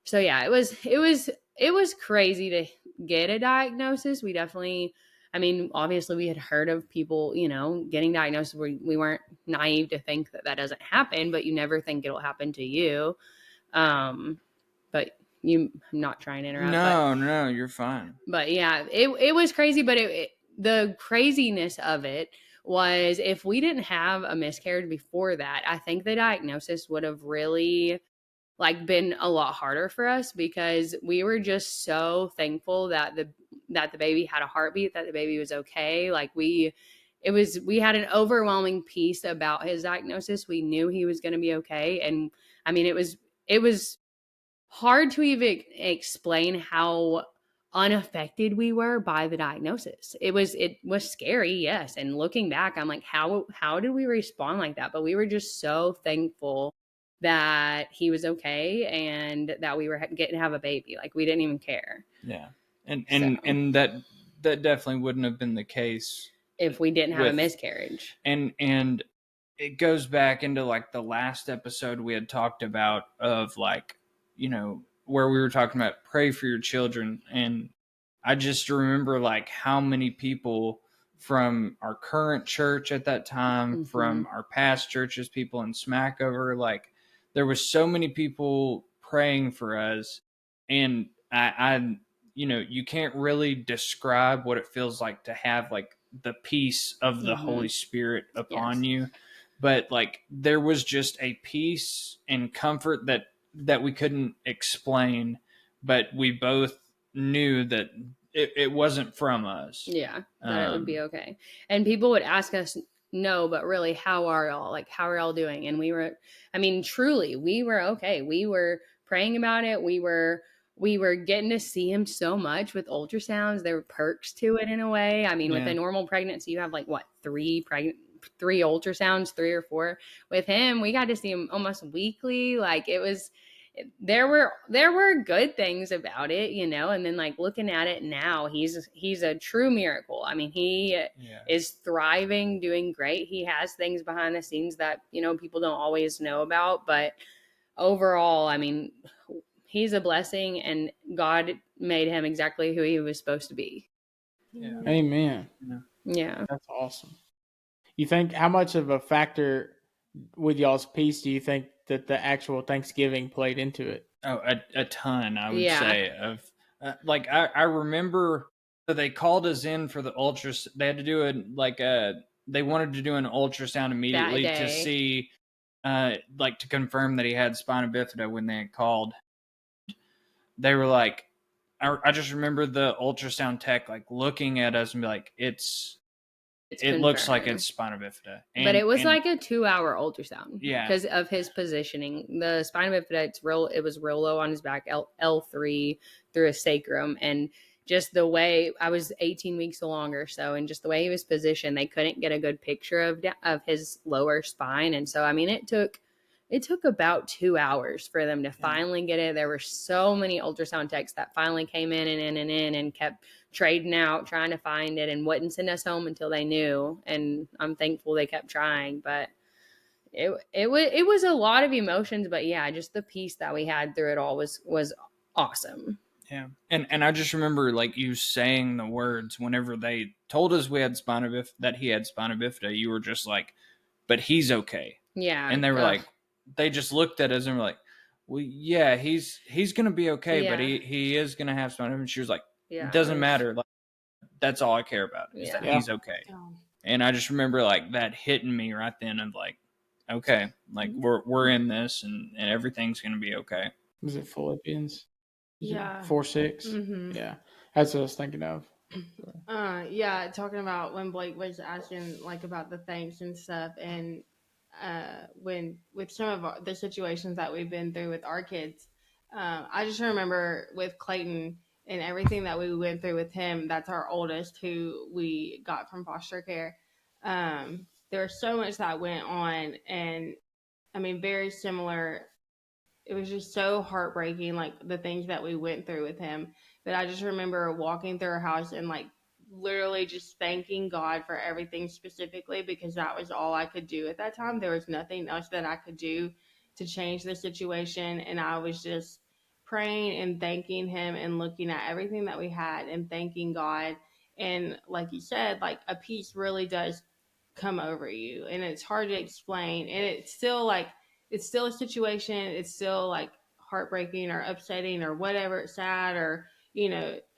so yeah, it was crazy to get a diagnosis. We definitely, I mean, obviously we had heard of people, you know, getting diagnosed. We weren't naive to think that that doesn't happen, but you never think it'll happen to you. But I'm not trying to interrupt. No, you're fine. But yeah, it was crazy. But the craziness of it was if we didn't have a miscarriage before that, I think the diagnosis would have really like been a lot harder for us because we were just so thankful that the baby had a heartbeat, that the baby was okay. Like we had an overwhelming peace about his diagnosis. We knew he was going to be okay. And I mean, it was hard to even explain how unaffected we were by the diagnosis. It was scary, yes. And looking back, I'm like, how did we respond like that? But we were just so thankful that he was okay and that we were getting to have a baby. Like we didn't even care. Yeah. And that definitely wouldn't have been the case if we didn't have a miscarriage. And it goes back into like the last episode we had talked about of like, you know, where we were talking about pray for your children. And I just remember like how many people from our current church at that time, from our past churches, people in Smackover, like there was so many people praying for us. And I you know, you can't really describe what it feels like to have like the peace of the Holy Spirit upon you. But like there was just a peace and comfort that we couldn't explain, but we both knew that it wasn't from us. Yeah, that it would be okay. And people would ask us, no, but really, how are y'all? Like, how are y'all doing? And we were, I mean, truly, we were okay. We were praying about it. We were getting to see him so much with ultrasounds. There were perks to it in a way. I mean, with a normal pregnancy, you have like what, three ultrasounds, 3 or 4. With him, we got to see him almost weekly. Like it was, there were good things about it, you know. And then like looking at it now, he's a true miracle. I mean, he is thriving, doing great. He has things behind the scenes that, you know, people don't always know about, but overall, I mean, he's a blessing and God made him exactly who he was supposed to be. Yeah. Amen. Yeah. That's awesome. You think how much of a factor with y'all's peace do you think that the actual Thanksgiving played into it? Oh, a ton, I would say. Of like I remember they called us in for the ultras. They had to do they wanted to do an ultrasound immediately to see like to confirm that he had spina bifida when they had called. They were like, I just remember the ultrasound tech like looking at us and be like, it looks like it's spina bifida. But it was like a 2-hour ultrasound. Yeah. Because of his positioning. The spina bifida, it was real low on his back, L3 through his sacrum. And just the way, I was 18 weeks along or so, and just the way he was positioned, they couldn't get a good picture of his lower spine. And so, I mean, it took about 2 hours for them to finally get it. There were so many ultrasound techs that finally came in and kept trading out, trying to find it, and wouldn't send us home until they knew. And I'm thankful they kept trying, but it was a lot of emotions. But yeah, just the peace that we had through it all was awesome. Yeah. And I just remember like you saying the words whenever they told us we had that he had spina bifida, you were just like, but he's okay. Yeah. And they were like, they just looked at us and were like, well, yeah, he's going to be okay, but he is going to have spina bifida. And she was like, it doesn't matter. Like, that's all I care about is that he's okay. And I just remember like that hitting me right then of like, okay, like we're in this and everything's going to be okay. Was it Philippians? Yeah. 4:6? Mm-hmm. Yeah. That's what I was thinking of. Yeah, talking about when Blake was asking like about the thanks and stuff, and when with some of the situations that we've been through with our kids. I just remember with Clayton and everything that we went through with him. That's our oldest, who we got from foster care. There was so much that went on, and I mean, very similar. It was just so heartbreaking, like the things that we went through with him. But I just remember walking through our house and like literally just thanking God for everything specifically, because that was all I could do at that time. There was nothing else that I could do to change the situation. And I was just praying and thanking him and looking at everything that we had and thanking God. And like you said, like a peace really does come over you, and it's hard to explain. And it's still like, it's still a situation. It's still like heartbreaking or upsetting or whatever, sad or,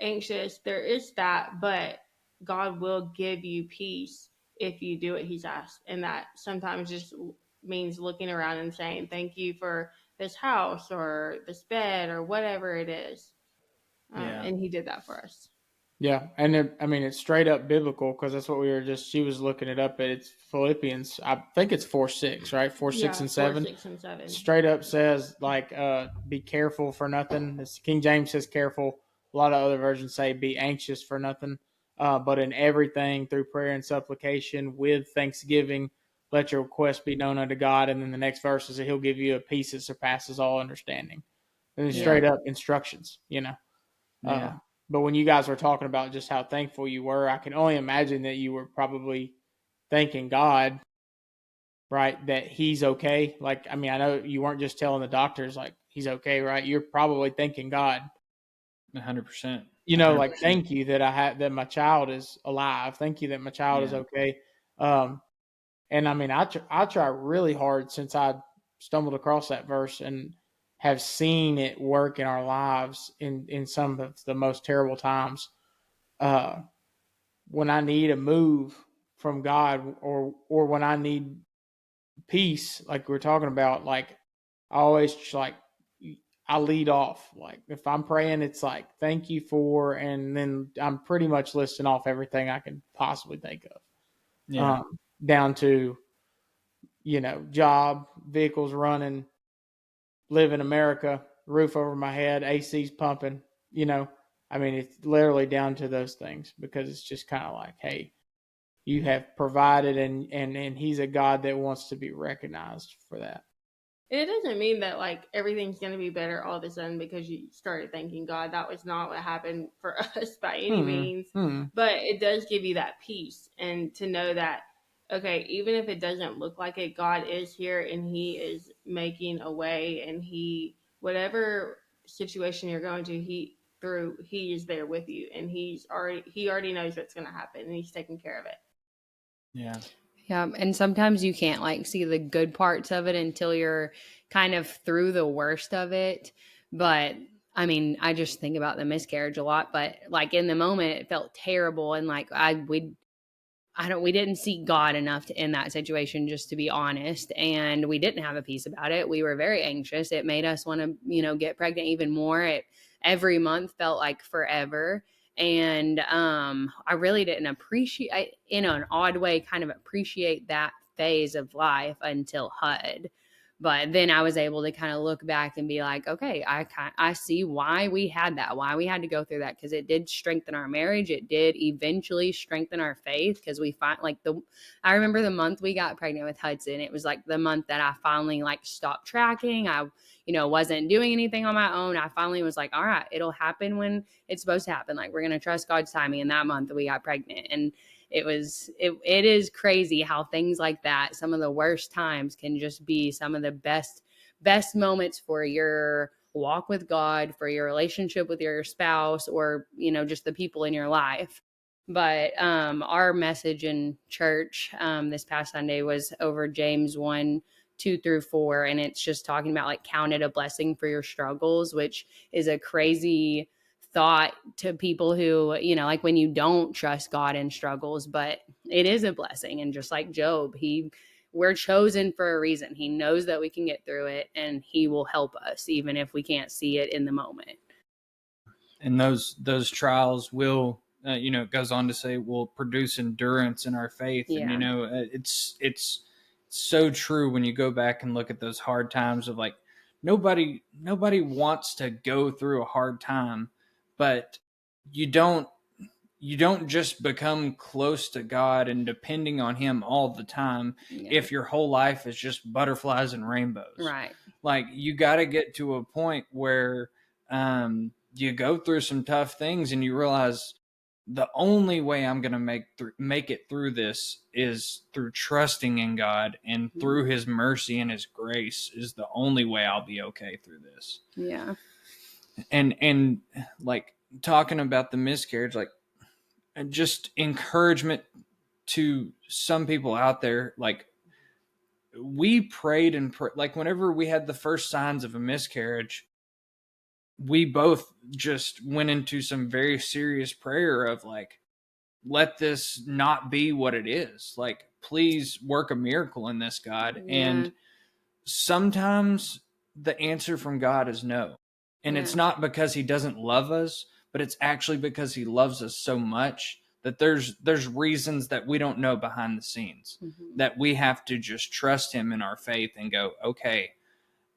anxious. There is that, but God will give you peace if you do what He's asked. And that sometimes just means looking around and saying, thank you for this house or this bed or whatever it is. And He did that for us. Yeah, and it's straight up biblical, because that's what she was looking it up. It's Philippians, I think it's 4:6, right? 4:6 and 7. 4, 6, and 7. Straight up says, like, be careful for nothing. This King James says careful. A lot of other versions say be anxious for nothing. But in everything, through prayer and supplication with thanksgiving, let your requests be known unto God. And then the next verse is that He'll give you a peace that surpasses all understanding. And then straight up instructions, Yeah. But when you guys were talking about just how thankful you were, I can only imagine that you were probably thanking God, right, that He's okay. Like, I know you weren't just telling the doctors, like, He's okay, right? You're probably thanking God. 100%. Like, thank you that my child is alive. Thank you that my child is okay. And I try really hard, since I stumbled across that verse and have seen it work in our lives in some of the most terrible times. When I need a move from God, or when I need peace, like we're talking about, like I always I lead off. Like if I'm praying, it's like thank you for, and then I'm pretty much listing off everything I can possibly think of. Yeah. Down to job, vehicles running, live in America, roof over my head, AC's pumping. It's literally down to those things, because it's just kind of like, hey, you have provided, and He's a God that wants to be recognized for that. And it doesn't mean that like everything's going to be better all of a sudden because you started thanking God. That was not what happened for us by any means. But it does give you that peace, and to know that, okay, even if it doesn't look like it, God is here and He is making a way, and whatever situation you're going to, He is there with you, and He already knows what's going to happen, and He's taking care of it. Yeah. Yeah, and sometimes you can't like see the good parts of it until you're kind of through the worst of it. But I just think about the miscarriage a lot, but like in the moment it felt terrible, and like we didn't seek God enough in that situation, just to be honest, and we didn't have a peace about it. We were very anxious. It made us want to, get pregnant even more. Every month felt like forever. And I really didn't appreciate, in an odd way, kind of appreciate that phase of life until HUD. But then I was able to kind of look back and be like, okay, I see why we had that, why we had to go through that, because it did strengthen our marriage. It did eventually strengthen our faith, because we find I remember the month we got pregnant with Hudson. It was like the month that I finally like stopped tracking. I wasn't doing anything on my own. I finally was like, all right, it'll happen when it's supposed to happen. Like, we're going to trust God's timing. And that month we got pregnant. And it is crazy how things like that, some of the worst times, can just be some of the best moments for your walk with God, for your relationship with your spouse, or, just the people in your life. But our message in church this past Sunday was over James 1:2-4, and it's just talking about like count it a blessing for your struggles, which is a crazy thought to people who, like when you don't trust God in struggles, but it is a blessing. And just like Job, we're chosen for a reason. He knows that we can get through it, and He will help us even if we can't see it in the moment. And those trials will, it goes on to say, will produce endurance in our faith. Yeah. And it's so true when you go back and look at those hard times of like nobody wants to go through a hard time, but you don't you don't just become close to God and depending on him all the time if your whole life is just butterflies and rainbows. Right. Like you got to get to a point where you go through some tough things and you realize the only way I'm going to make it through this is through trusting in God, and through his mercy and his grace is the only way I'll be okay through this. Yeah. And like talking about the miscarriage, like just encouragement to some people out there, like we prayed and like whenever we had the first signs of a miscarriage, we both just went into some very serious prayer of like, let this not be what it is. Like, please work a miracle in this, God. Yeah. And sometimes the answer from God is no. And it's not because he doesn't love us, but it's actually because he loves us so much that there's reasons that we don't know behind the scenes, that we have to just trust him in our faith and go, okay,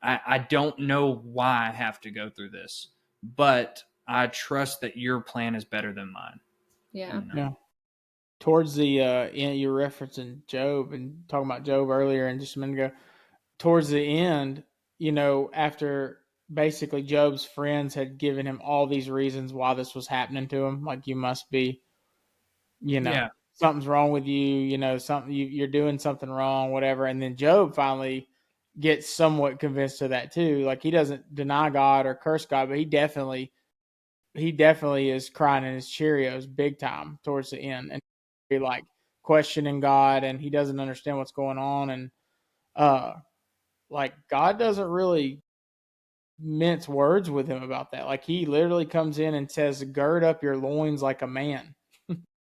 I don't know why I have to go through this, but I trust that your plan is better than mine. Yeah. Yeah. Towards the end, you're referencing Job and talking about Job earlier and just a minute ago. Towards the end, after basically Job's friends had given him all these reasons why this was happening to him, like you must be, Yeah. something's wrong with you, something you're doing something wrong, whatever. And then Job finally gets somewhat convinced of that too. Like he doesn't deny God or curse God, but he definitely is crying in his Cheerios big time towards the end, and he like questioning God, and he doesn't understand what's going on, and like God doesn't really mince words with him about that. Like he literally comes in and says, "Gird up your loins like a man."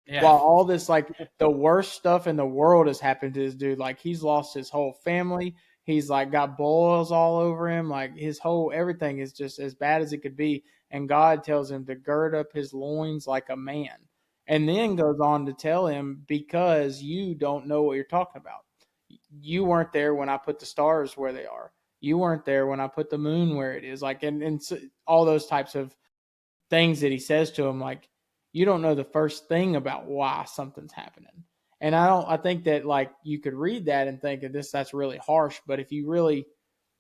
Yeah. While all this, like the worst stuff in the world has happened to this dude. Like he's lost his whole family. He's like got boils all over him. Like his whole everything is just as bad as it could be. And God tells him to gird up his loins like a man. And then goes on to tell him, because you don't know what you're talking about. You weren't there when I put the stars where they are. You weren't there when I put the moon where it is. Like, and so, all those types of things that he says to him, like, you don't know the first thing about why something's happening. And I think that like you could read that and think of that's really harsh. But if you really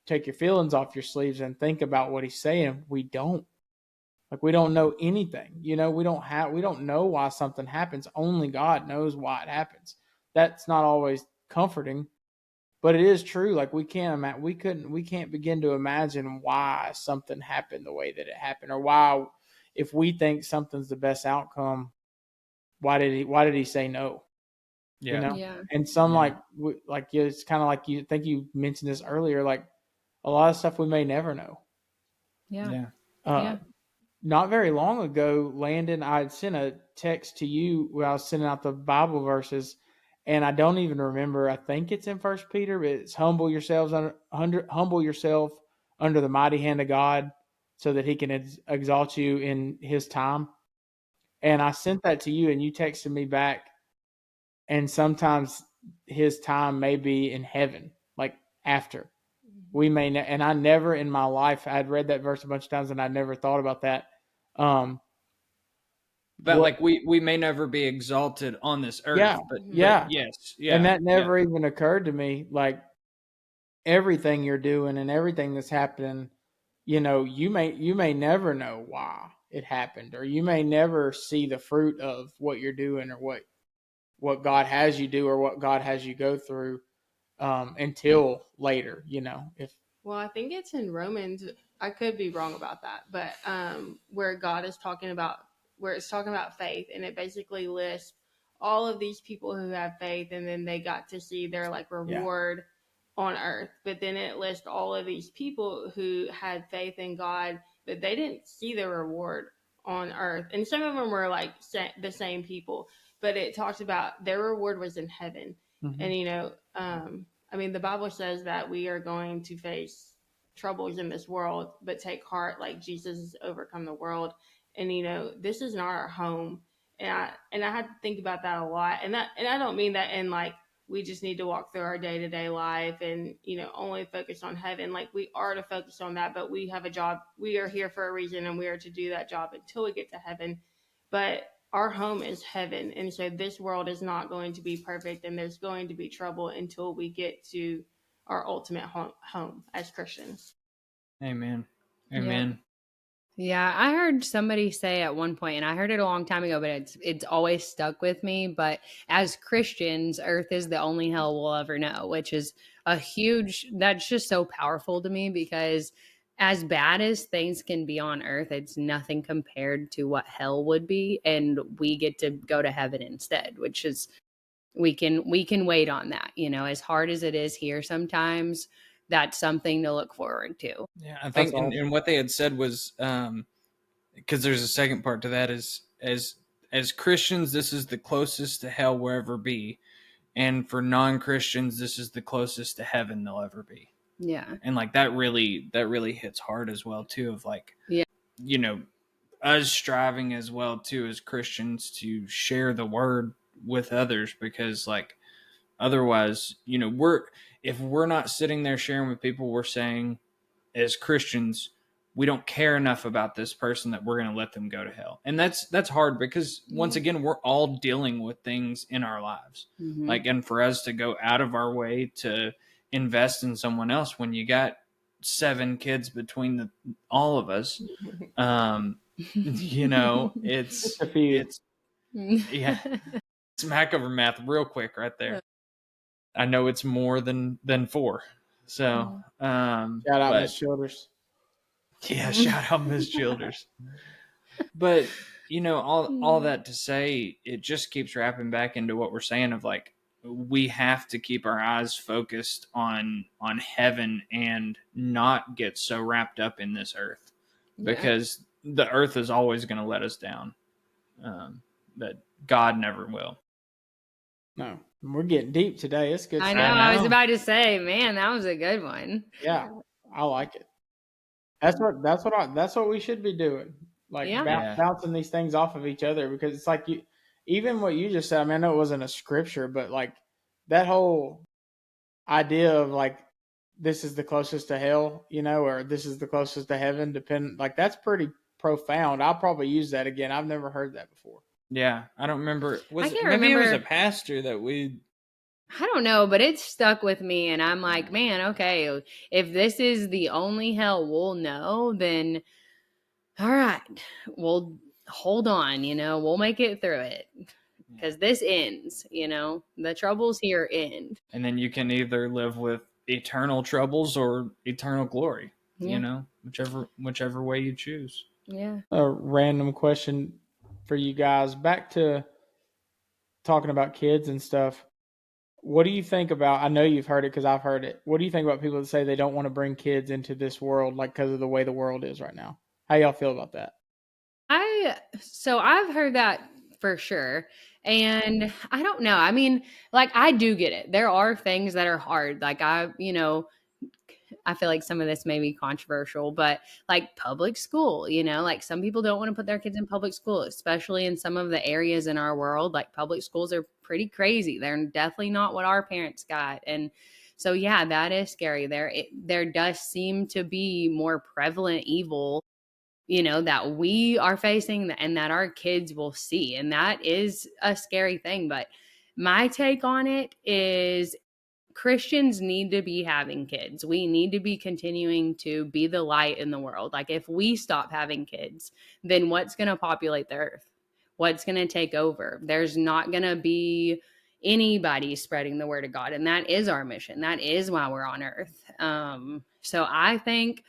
take your feelings off your sleeves and think about what he's saying, we don't. Like we don't know anything. We don't know why something happens. Only God knows why it happens. That's not always comforting, but it is true. Like we can't begin to imagine why something happened the way that it happened, or why, if we think something's the best outcome, why did he say no? Yeah. Yeah. And some Yeah. it's kind of like, you think you mentioned this earlier, like a lot of stuff we may never know. Yeah. Yeah. Yeah. Not very long ago, Landon, I had sent a text to you where I was sending out the Bible verses, and I don't even remember. I think it's in First Peter, but it's humble yourself under the mighty hand of God, so that He can exalt you in His time. And I sent that to you, and you texted me back. And sometimes His time may be in heaven, like after. We may, and I never in my life, I'd read that verse a bunch of times, and I never thought about that. But What, like we may never be exalted on this earth, yeah, but yeah. yes, And yeah, that never even occurred to me. Like everything you're doing and everything that's happening, you may never know why it happened, or you may never see the fruit of what you're doing, or what God has you do, or what God has you go through, until later. If Well, I think it's in Romans. I could be wrong about that, but where God is talking about, where it's talking about faith, and it basically lists all of these people who have faith, and then they got to see their like reward on earth. But then it lists all of these people who had faith in God, but they didn't see the reward on earth. And some of them were like the same people, but it talks about their reward was in heaven. And I mean, the Bible says that we are going to face troubles in this world, but take heart, like Jesus has overcome the world. And this is not our home. And I had to think about that a lot. And I don't mean that in like we just need to walk through our day-to-day life and, only focus on heaven. Like, we are to focus on that, but we have a job. We are here for a reason, and we are to do that job until we get to heaven. But our home is heaven, and so this world is not going to be perfect, and there's going to be trouble until we get to our ultimate home as Christians. Amen. Yeah. Amen. Yeah, I heard somebody say at one point, and I heard it a long time ago, but it's always stuck with me. But as Christians, earth is the only hell we'll ever know, which is that's just so powerful to me, because as bad as things can be on earth, it's nothing compared to what hell would be. And we get to go to heaven instead, which is, we can wait on that, as hard as it is here sometimes. That's something to look forward to. Yeah, I think, awesome. and what they had said was, because there's a second part to that, is as Christians, this is the closest to hell we'll ever be, and for non-Christians, this is the closest to heaven they'll ever be. Yeah. And like that really hits hard as well too, of like, Yeah. Us striving as well too as Christians to share the word with others, because like otherwise, if we're not sitting there sharing with people, we're saying as Christians, we don't care enough about this person that we're going to let them go to hell. And that's hard, because once again, we're all dealing with things in our lives. Mm-hmm. Like, and for us to go out of our way to invest in someone else when you got 7 kids between all of us, it's a few. it's yeah, smack over math real quick right there. I know it's more than 4. So, Shout out but Miss Childers. yeah, shout out Miss Childers. But all that to say, it just keeps wrapping back into what we're saying of like, we have to keep our eyes focused on heaven and not get so wrapped up in this earth, because the earth is always going to let us down. But God never will. No, we're getting deep today. It's good I stuff. know. I was about to say, man, that was a good one. Yeah, I like it. That's what we should be doing. Like bouncing these things off of each other, because it's like even what you just said. I mean, I know it wasn't a scripture, but like that whole idea of like, this is the closest to hell, or this is the closest to heaven. Like, that's pretty profound. I'll probably use that again. I've never heard that before. Yeah, I don't remember. Maybe remember. It was a pastor that we. I don't know, but it stuck with me, and I'm like, man, okay, if this is the only hell we'll know, then all right, we'll hold on, we'll make it through it, because this ends, the troubles here end. And then you can either live with eternal troubles or eternal glory, whichever way you choose. Yeah. A random question for you guys. Back to talking about kids and stuff. What do you think about, I know you've heard it because I've heard it. What do you think about people that say they don't want to bring kids into this world, like because of the way the world is right now? How y'all feel about that? So I've heard that for sure. And I don't know. I mean, like, I do get it. There are things that are hard. Like, I feel like some of this may be controversial, but like public school, like some people don't want to put their kids in public school, especially in some of the areas in our world. Like, public schools are pretty crazy. They're definitely not what our parents got. And so, yeah, that is scary. There does seem to be more prevalent evil, that we are facing and that our kids will see. And that is a scary thing. But my take on it is, Christians need to be having kids. We need to be continuing to be the light in the world. Like, if we stop having kids, then what's going to populate the earth? What's going to take over? There's not going to be anybody spreading the word of God. And that is our mission. That is why we're on earth. So I think,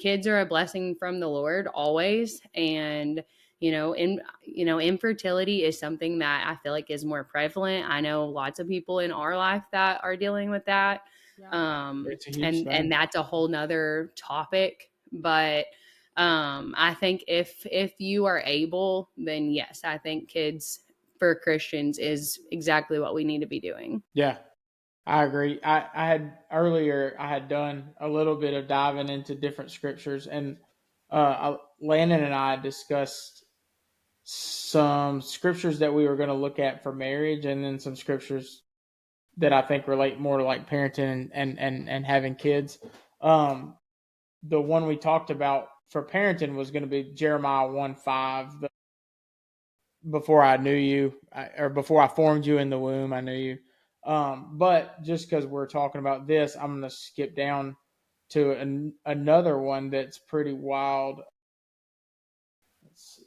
kids are a blessing from the Lord always. And, infertility is something that I feel like is more prevalent. I know lots of people in our life that are dealing with that. It's a huge thing. And that's a whole nother topic. But I think if you are able, then yes, I think kids for Christians is exactly what we need to be doing. Yeah, I agree. I had done a little bit of diving into different scriptures, and Landon and I discussed some scriptures that we were going to look at for marriage, and then some scriptures that I think relate more to like parenting and having kids. The one we talked about for parenting was going to be Jeremiah 1:5. Before I knew you, or before I formed you in the womb, I knew you. But just because we're talking about this, I'm going to skip down to another one that's pretty wild. Let's see.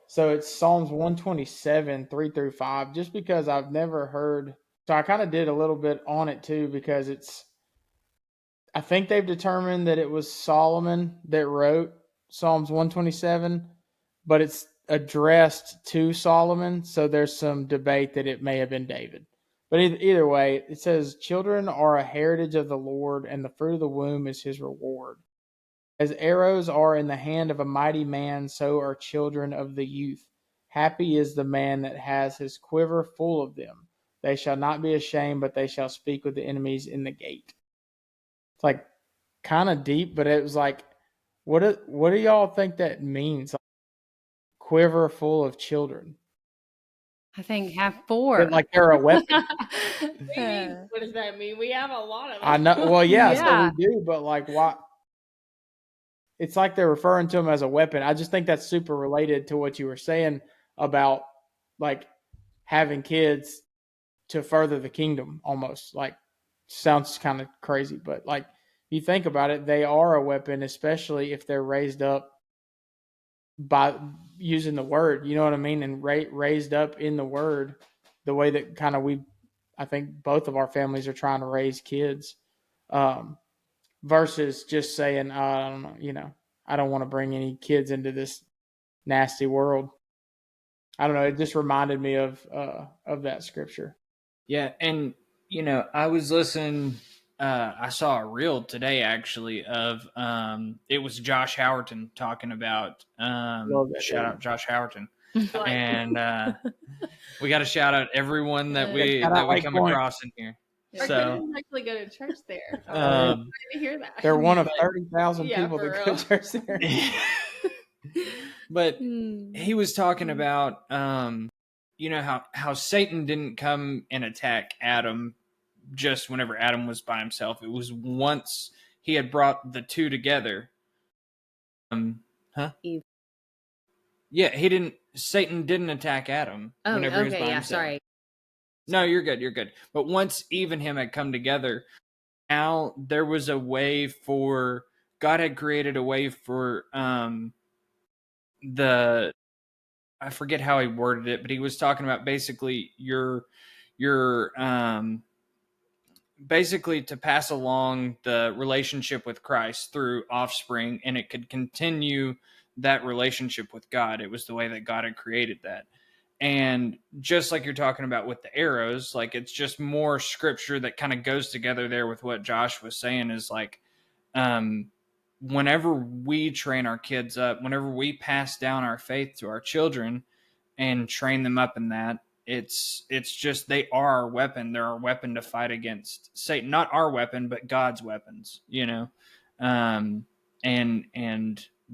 So it's Psalms 127, 3-5, just because I've never heard. So I kind of did a little bit on it too, because I think they've determined that it was Solomon that wrote Psalms 127, but it's addressed to Solomon. So there's some debate that it may have been David. But either way, it says, children are a heritage of the Lord, and the fruit of the womb is his reward. As arrows are in the hand of a mighty man, so are children of the youth. Happy is the man that has his quiver full of them. They shall not be ashamed, but they shall speak with the enemies in the gate. It's like kind of deep, but it was like, what do y'all think that means? Like, quiver full of children. I think have 4. Like they're a weapon. What does that mean? We have a lot of them. I know. Well, yeah, so Yeah. we do, but like, why? It's like they're referring to them as a weapon. I just think that's super related to what you were saying about like having kids to further the kingdom almost. Like, sounds kind of crazy, but like, you think about it, they are a weapon, especially if they're raised up by using the word, you know what I mean? And raised up in the word, the way that kind of I think both of our families are trying to raise kids. Versus just saying, I don't know, I don't want to bring any kids into this nasty world. I don't know. It just reminded me of that scripture. Yeah, and I was listening. I saw a reel today actually of it was Josh Howerton talking about shout out Josh Howerton, and we got to shout out everyone that we come across in here. Our So kids actually go to church there. Yeah. I'm excited to hear that. They're one of 30,000 people for that real. go to church there. but he was talking about how Satan didn't come and attack Adam just whenever Adam was by himself. It was once he had brought the two together. Eve. Yeah, Satan didn't attack Adam whenever he was by himself. Sorry. No, you're good. You're good. But once Eve and him had come together, now there was a way for God had created a way for the I forget how he worded it, but he was talking about basically your basically to pass along the relationship with Christ through offspring, and it could continue that relationship with God. It was the way that God had created that. And just like you're talking about with the arrows, like it's just more scripture that kind of goes together there with what Josh was saying is like, whenever we train our kids up, whenever we pass down our faith to our children and train them up in that, it's just they are our weapon. They're our weapon to fight against Satan. Not our weapon, but God's weapons, and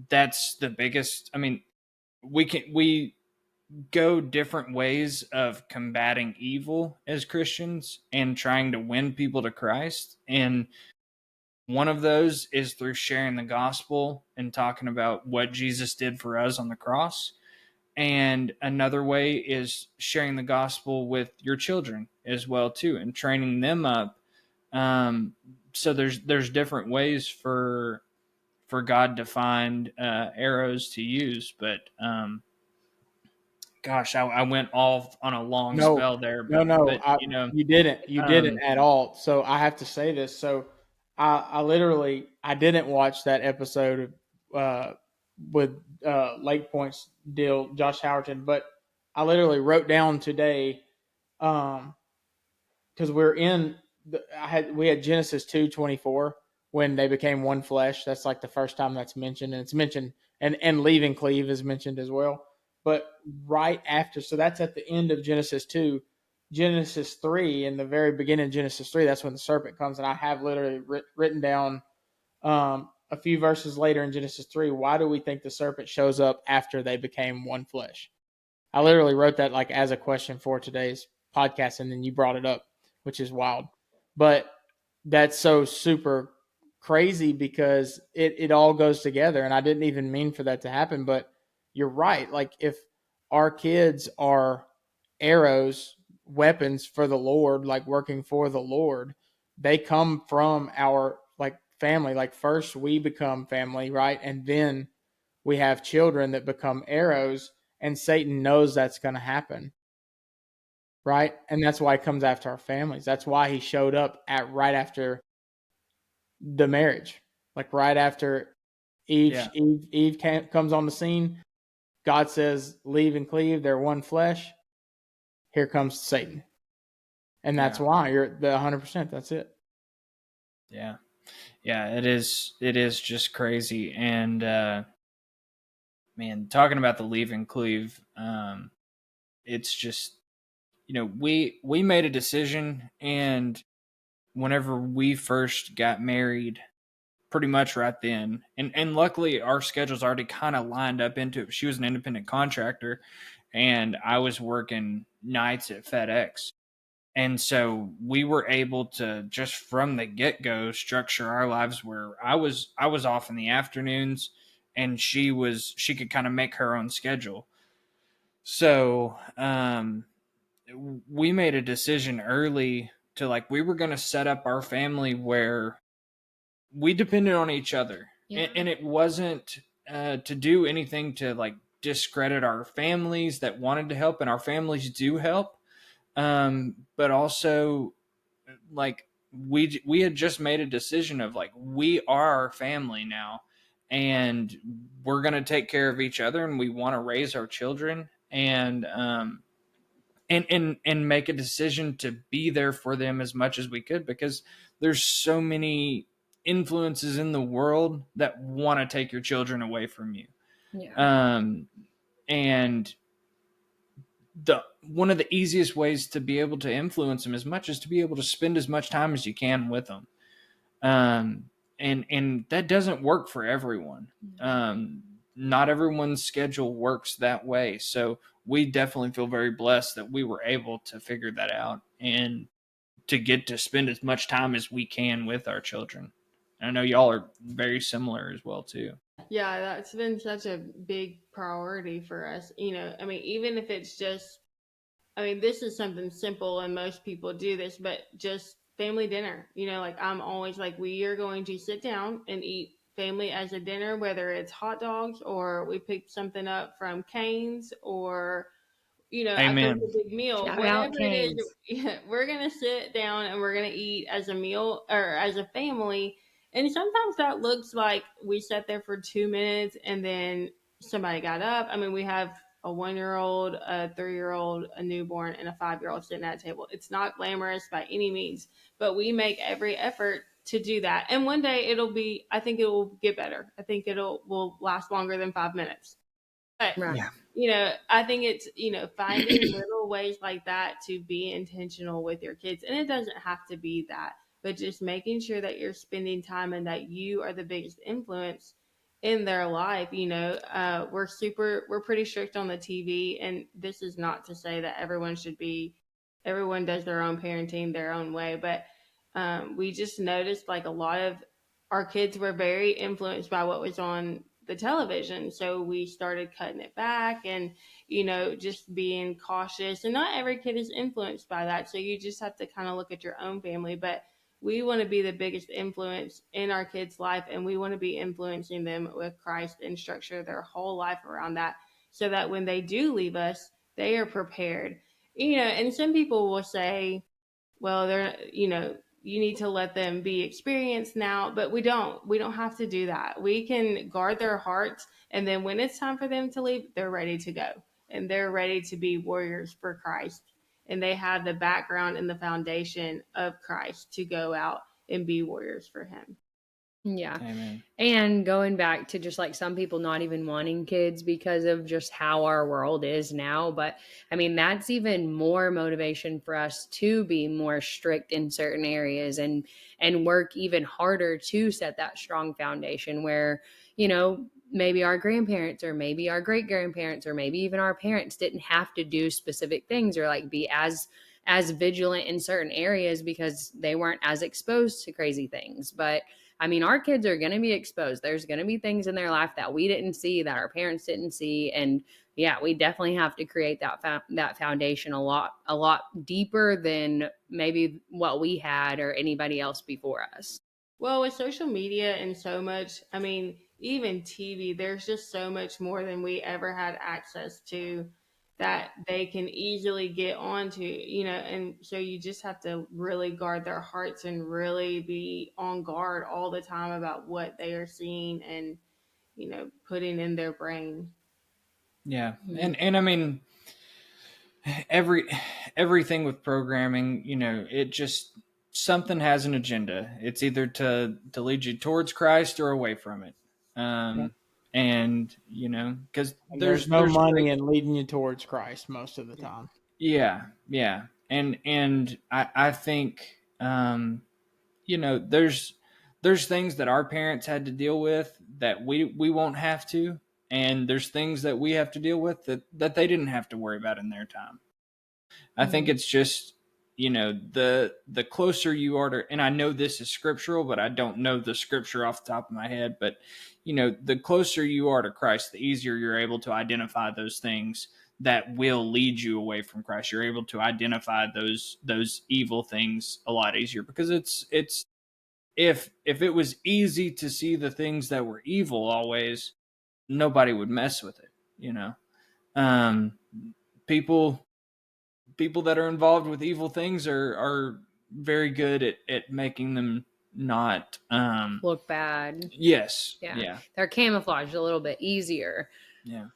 that's the biggest. I mean, we go different ways of combating evil as Christians and trying to win people to Christ. And one of those is through sharing the gospel and talking about what Jesus did for us on the cross. And another way is sharing the gospel with your children as well too, and training them up. So there's different ways for God to find arrows to use, but gosh, I went off on a long spell there. But, you didn't at all. So I have to say this. So I literally didn't watch that episode with Lake Point's deal, Josh Howerton, but I literally wrote down today because we had Genesis 2:24 when they became one flesh. That's like the first time that's mentioned, and it's mentioned, and leaving Cleve is mentioned as well. But right after, so that's at the end of Genesis 2. Genesis 3, in the very beginning of Genesis 3, that's when the serpent comes. And I have literally written down a few verses later in Genesis 3, why do we think the serpent shows up after they became one flesh? I literally wrote that like as a question for today's podcast, and then you brought it up. which is wild. But that's so super crazy because it all goes together. And I didn't even mean for that to happen, but you're right. Like if our kids are arrows, weapons for the Lord, like working for the Lord, they come from our like family. Like first we become family, right? And then we have children that become arrows, and Satan knows that's going to happen, right? And that's why he comes after our families. That's why he showed up at right after the marriage, like right after Yeah. Eve comes on the scene. God says, "Leave and cleave; they're one flesh." Here comes Satan, and that's Yeah. why you're the 100%. That's it. Yeah. Yeah. It is just crazy. And, man, talking about the leave and cleave, it's just, we made a decision, and whenever we first got married, pretty much right then, and luckily our schedules already kind of lined up into it. She was an independent contractor, and I was working nights at FedEx. And so we were able to just from the get-go structure our lives where I was off in the afternoons, and she could kind of make her own schedule. So we made a decision early to, like, we were going to set up our family where we depended on each other. Yeah. And it wasn't to do anything to, like, discredit our families that wanted to help, and our families do help. But also, like, we had just made a decision of, like, we are our family now, and we're going to take care of each other, and we want to raise our children, and make a decision to be there for them as much as we could, because there's so many influences in the world that want to take your children away from you. Yeah. And the one of the easiest ways to be able to influence them as much is to be able to spend as much time as you can with them. um, and that doesn't work for everyone. Not everyone's schedule works that way, so we definitely feel very blessed that we were able to figure that out and to get to spend as much time as we can with our children. And I know y'all are very similar as well too. Yeah, that's been such a big priority for us. I mean, even if it's just, I mean, this is something simple and most people do this, but just family dinner. Like I'm always like, we are going to sit down and eat family as a dinner, whether it's hot dogs or we pick something up from Cane's or I cook Amen. a big meal, Shout out whatever it is. Canes. Yeah, we're gonna sit down and we're gonna eat as a meal or as a family. And sometimes that looks like we sat there for 2 minutes and then somebody got up. I mean, we have a 1 year old, a 3 year old, a newborn, and a 5 year old sitting at a table. It's not glamorous by any means, but we make every effort to do that. And one day I think it will get better. I think will last longer than 5 minutes. But Right. Yeah. I think it's, finding little ways like that to be intentional with your kids. And it doesn't have to be that, but just making sure that you're spending time and that you are the biggest influence in their life. We're pretty strict on the TV. And this is not to say that everyone does their own parenting their own way, but we just noticed like a lot of our kids were very influenced by what was on the television. So we started cutting it back and, just being cautious. And not every kid is influenced by that. So you just have to kind of look at your own family. But we want to be the biggest influence in our kids' life. And we want to be influencing them with Christ and structure their whole life around that so that when they do leave us, they are prepared. And some people will say, well, you need to let them be experienced now, but we don't have to do that. We can guard their hearts, and then when it's time for them to leave, they're ready to go, and they're ready to be warriors for Christ, and they have the background and the foundation of Christ to go out and be warriors for him. Yeah. Amen. And going back to just like some people not even wanting kids because of just how our world is now. But I mean, that's even more motivation for us to be more strict in certain areas and work even harder to set that strong foundation where, maybe our grandparents or maybe our great grandparents or maybe even our parents didn't have to do specific things or like be as as vigilant in certain areas because they weren't as exposed to crazy things. But I mean, our kids are going to be exposed. There's going to be things in their life that we didn't see, that our parents didn't see. And yeah, we definitely have to create that foundation a lot deeper than maybe what we had or anybody else before us. Well, with social media and so much, I mean, even TV, there's just so much more than we ever had access to that they can easily get onto, and so you just have to really guard their hearts and really be on guard all the time about what they are seeing and, putting in their brain. Yeah. And I mean, everything with programming, it just, something has an agenda. It's either to lead you towards Christ or away from it. And because And there's no money in leading you towards Christ most of the time. Yeah, yeah. And I think there's things that our parents had to deal with that we won't have to, and there's things that we have to deal with that they didn't have to worry about in their time. I think it's just, the closer you are to, and I know this is scriptural, but I don't know the scripture off the top of my head, but the closer you are to Christ, the easier you're able to identify those things that will lead you away from Christ. You're able to identify those evil things a lot easier, because it's if it was easy to see the things that were evil always, nobody would mess with it. Um, people that are involved with evil things are very good at making them not look bad. Yes. Yeah. They're camouflaged a little bit easier. Yeah.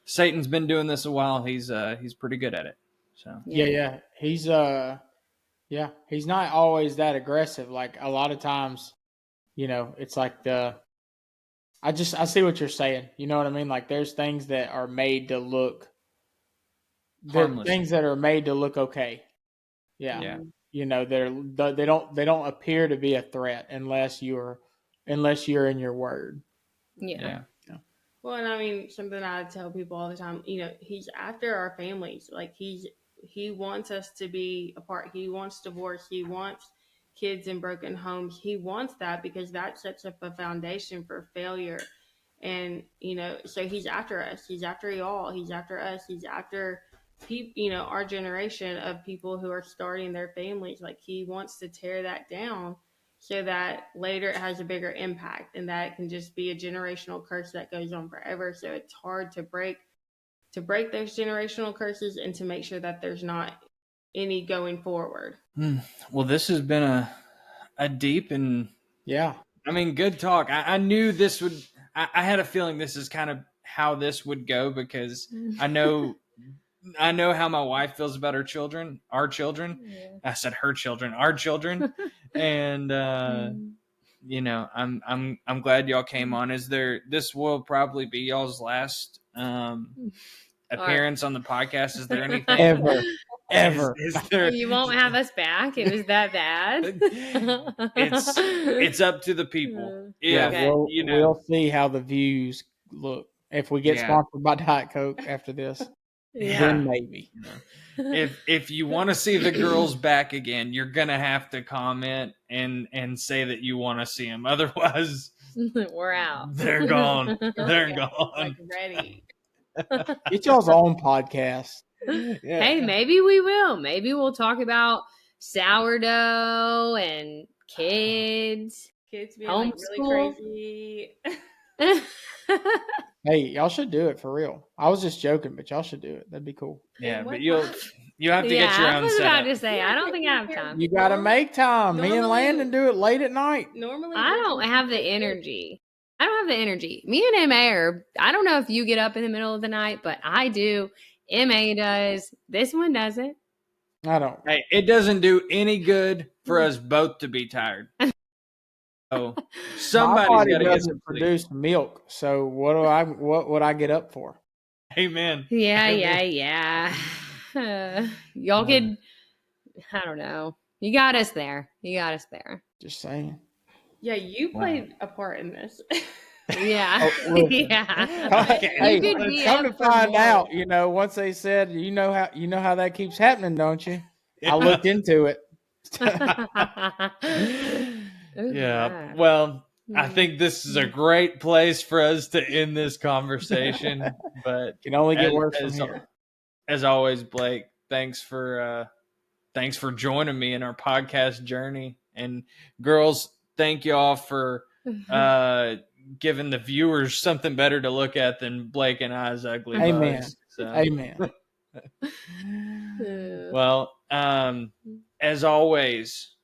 Satan's been doing this a while. He's pretty good at it. So yeah. He's he's not always that aggressive. Like a lot of times, it's like I see what you're saying. You know what I mean? Like there's things that are made to look harmless. Things that are made to look okay. Yeah. They don't appear to be a threat unless you're in your word. Yeah. Well, and I mean, something I tell people all the time, he's after our families. Like he wants us to be apart. He wants divorce. He wants kids in broken homes. He wants that because that sets up a foundation for failure. And, so he's after us. He's after y'all. He's after us. He's after people, our generation of people who are starting their families. Like he wants to tear that down so that later it has a bigger impact and that it can just be a generational curse that goes on forever. So it's hard to break those generational curses and to make sure that there's not any going forward. Well, this has been a deep and good talk. I knew this would, I had a feeling this is kind of how this would go, because I know how my wife feels about our children. Yeah. I said her children, our children. And, I'm glad y'all came on. This will probably be y'all's last, appearance on the podcast. Is there anything ever? Is there... You won't have us back? It was that bad? It's up to the people. We'll see how the views look. If we get sponsored by Diet Coke after this, then maybe. If you want to see the girls back again, you're gonna have to comment and say that you want to see them. Otherwise, we're out. They're gone. They're gone. Like ready. Get y'all's own podcast. Hey, maybe we will. Maybe we'll talk about sourdough and kids. Kids being like really crazy. Hey, y'all should do it for real. I was just joking, but y'all should do it. That'd be cool. Yeah, but you have to get your own setup. I was about to say, I don't think I have time. You got to make time. Me and Landon do it late at night. Normally, I don't have the energy. Me and MA I don't know if you get up in the middle of the night, but I do. MA does. This one doesn't. I don't. Hey, it doesn't do any good for us both to be tired. So somebody's got to get some produce milk. So what would I get up for? Amen. Yeah. Y'all could, I don't know. You got us there. Just saying. Yeah, you played a part in this. Yeah. Oh, listen. Yeah. Hey, You could be come to up for find more. out, once they said, you know how that keeps happening, don't you? I looked into it. Yeah. Okay. Well, I Hmm. think this is a great place for us to end this conversation. But Can only get as, worse from as, here. as always, Blake, thanks for joining me in our podcast journey. And girls, thank you all for giving the viewers something better to look at than Blake and I's ugly Amen. bugs. So. Amen. Well, as always,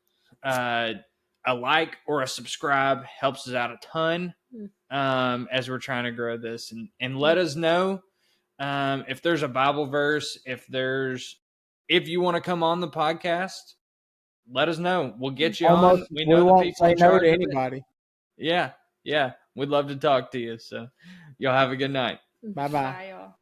a like or a subscribe helps us out a ton as we're trying to grow this. And let us know if there's a Bible verse, if you want to come on the podcast, let us know. We'll get you Almost, on. We we know the won't people say in no charge to of it. anybody. Yeah. We'd love to talk to you. So y'all have a good night. Bye bye. Bye, y'all.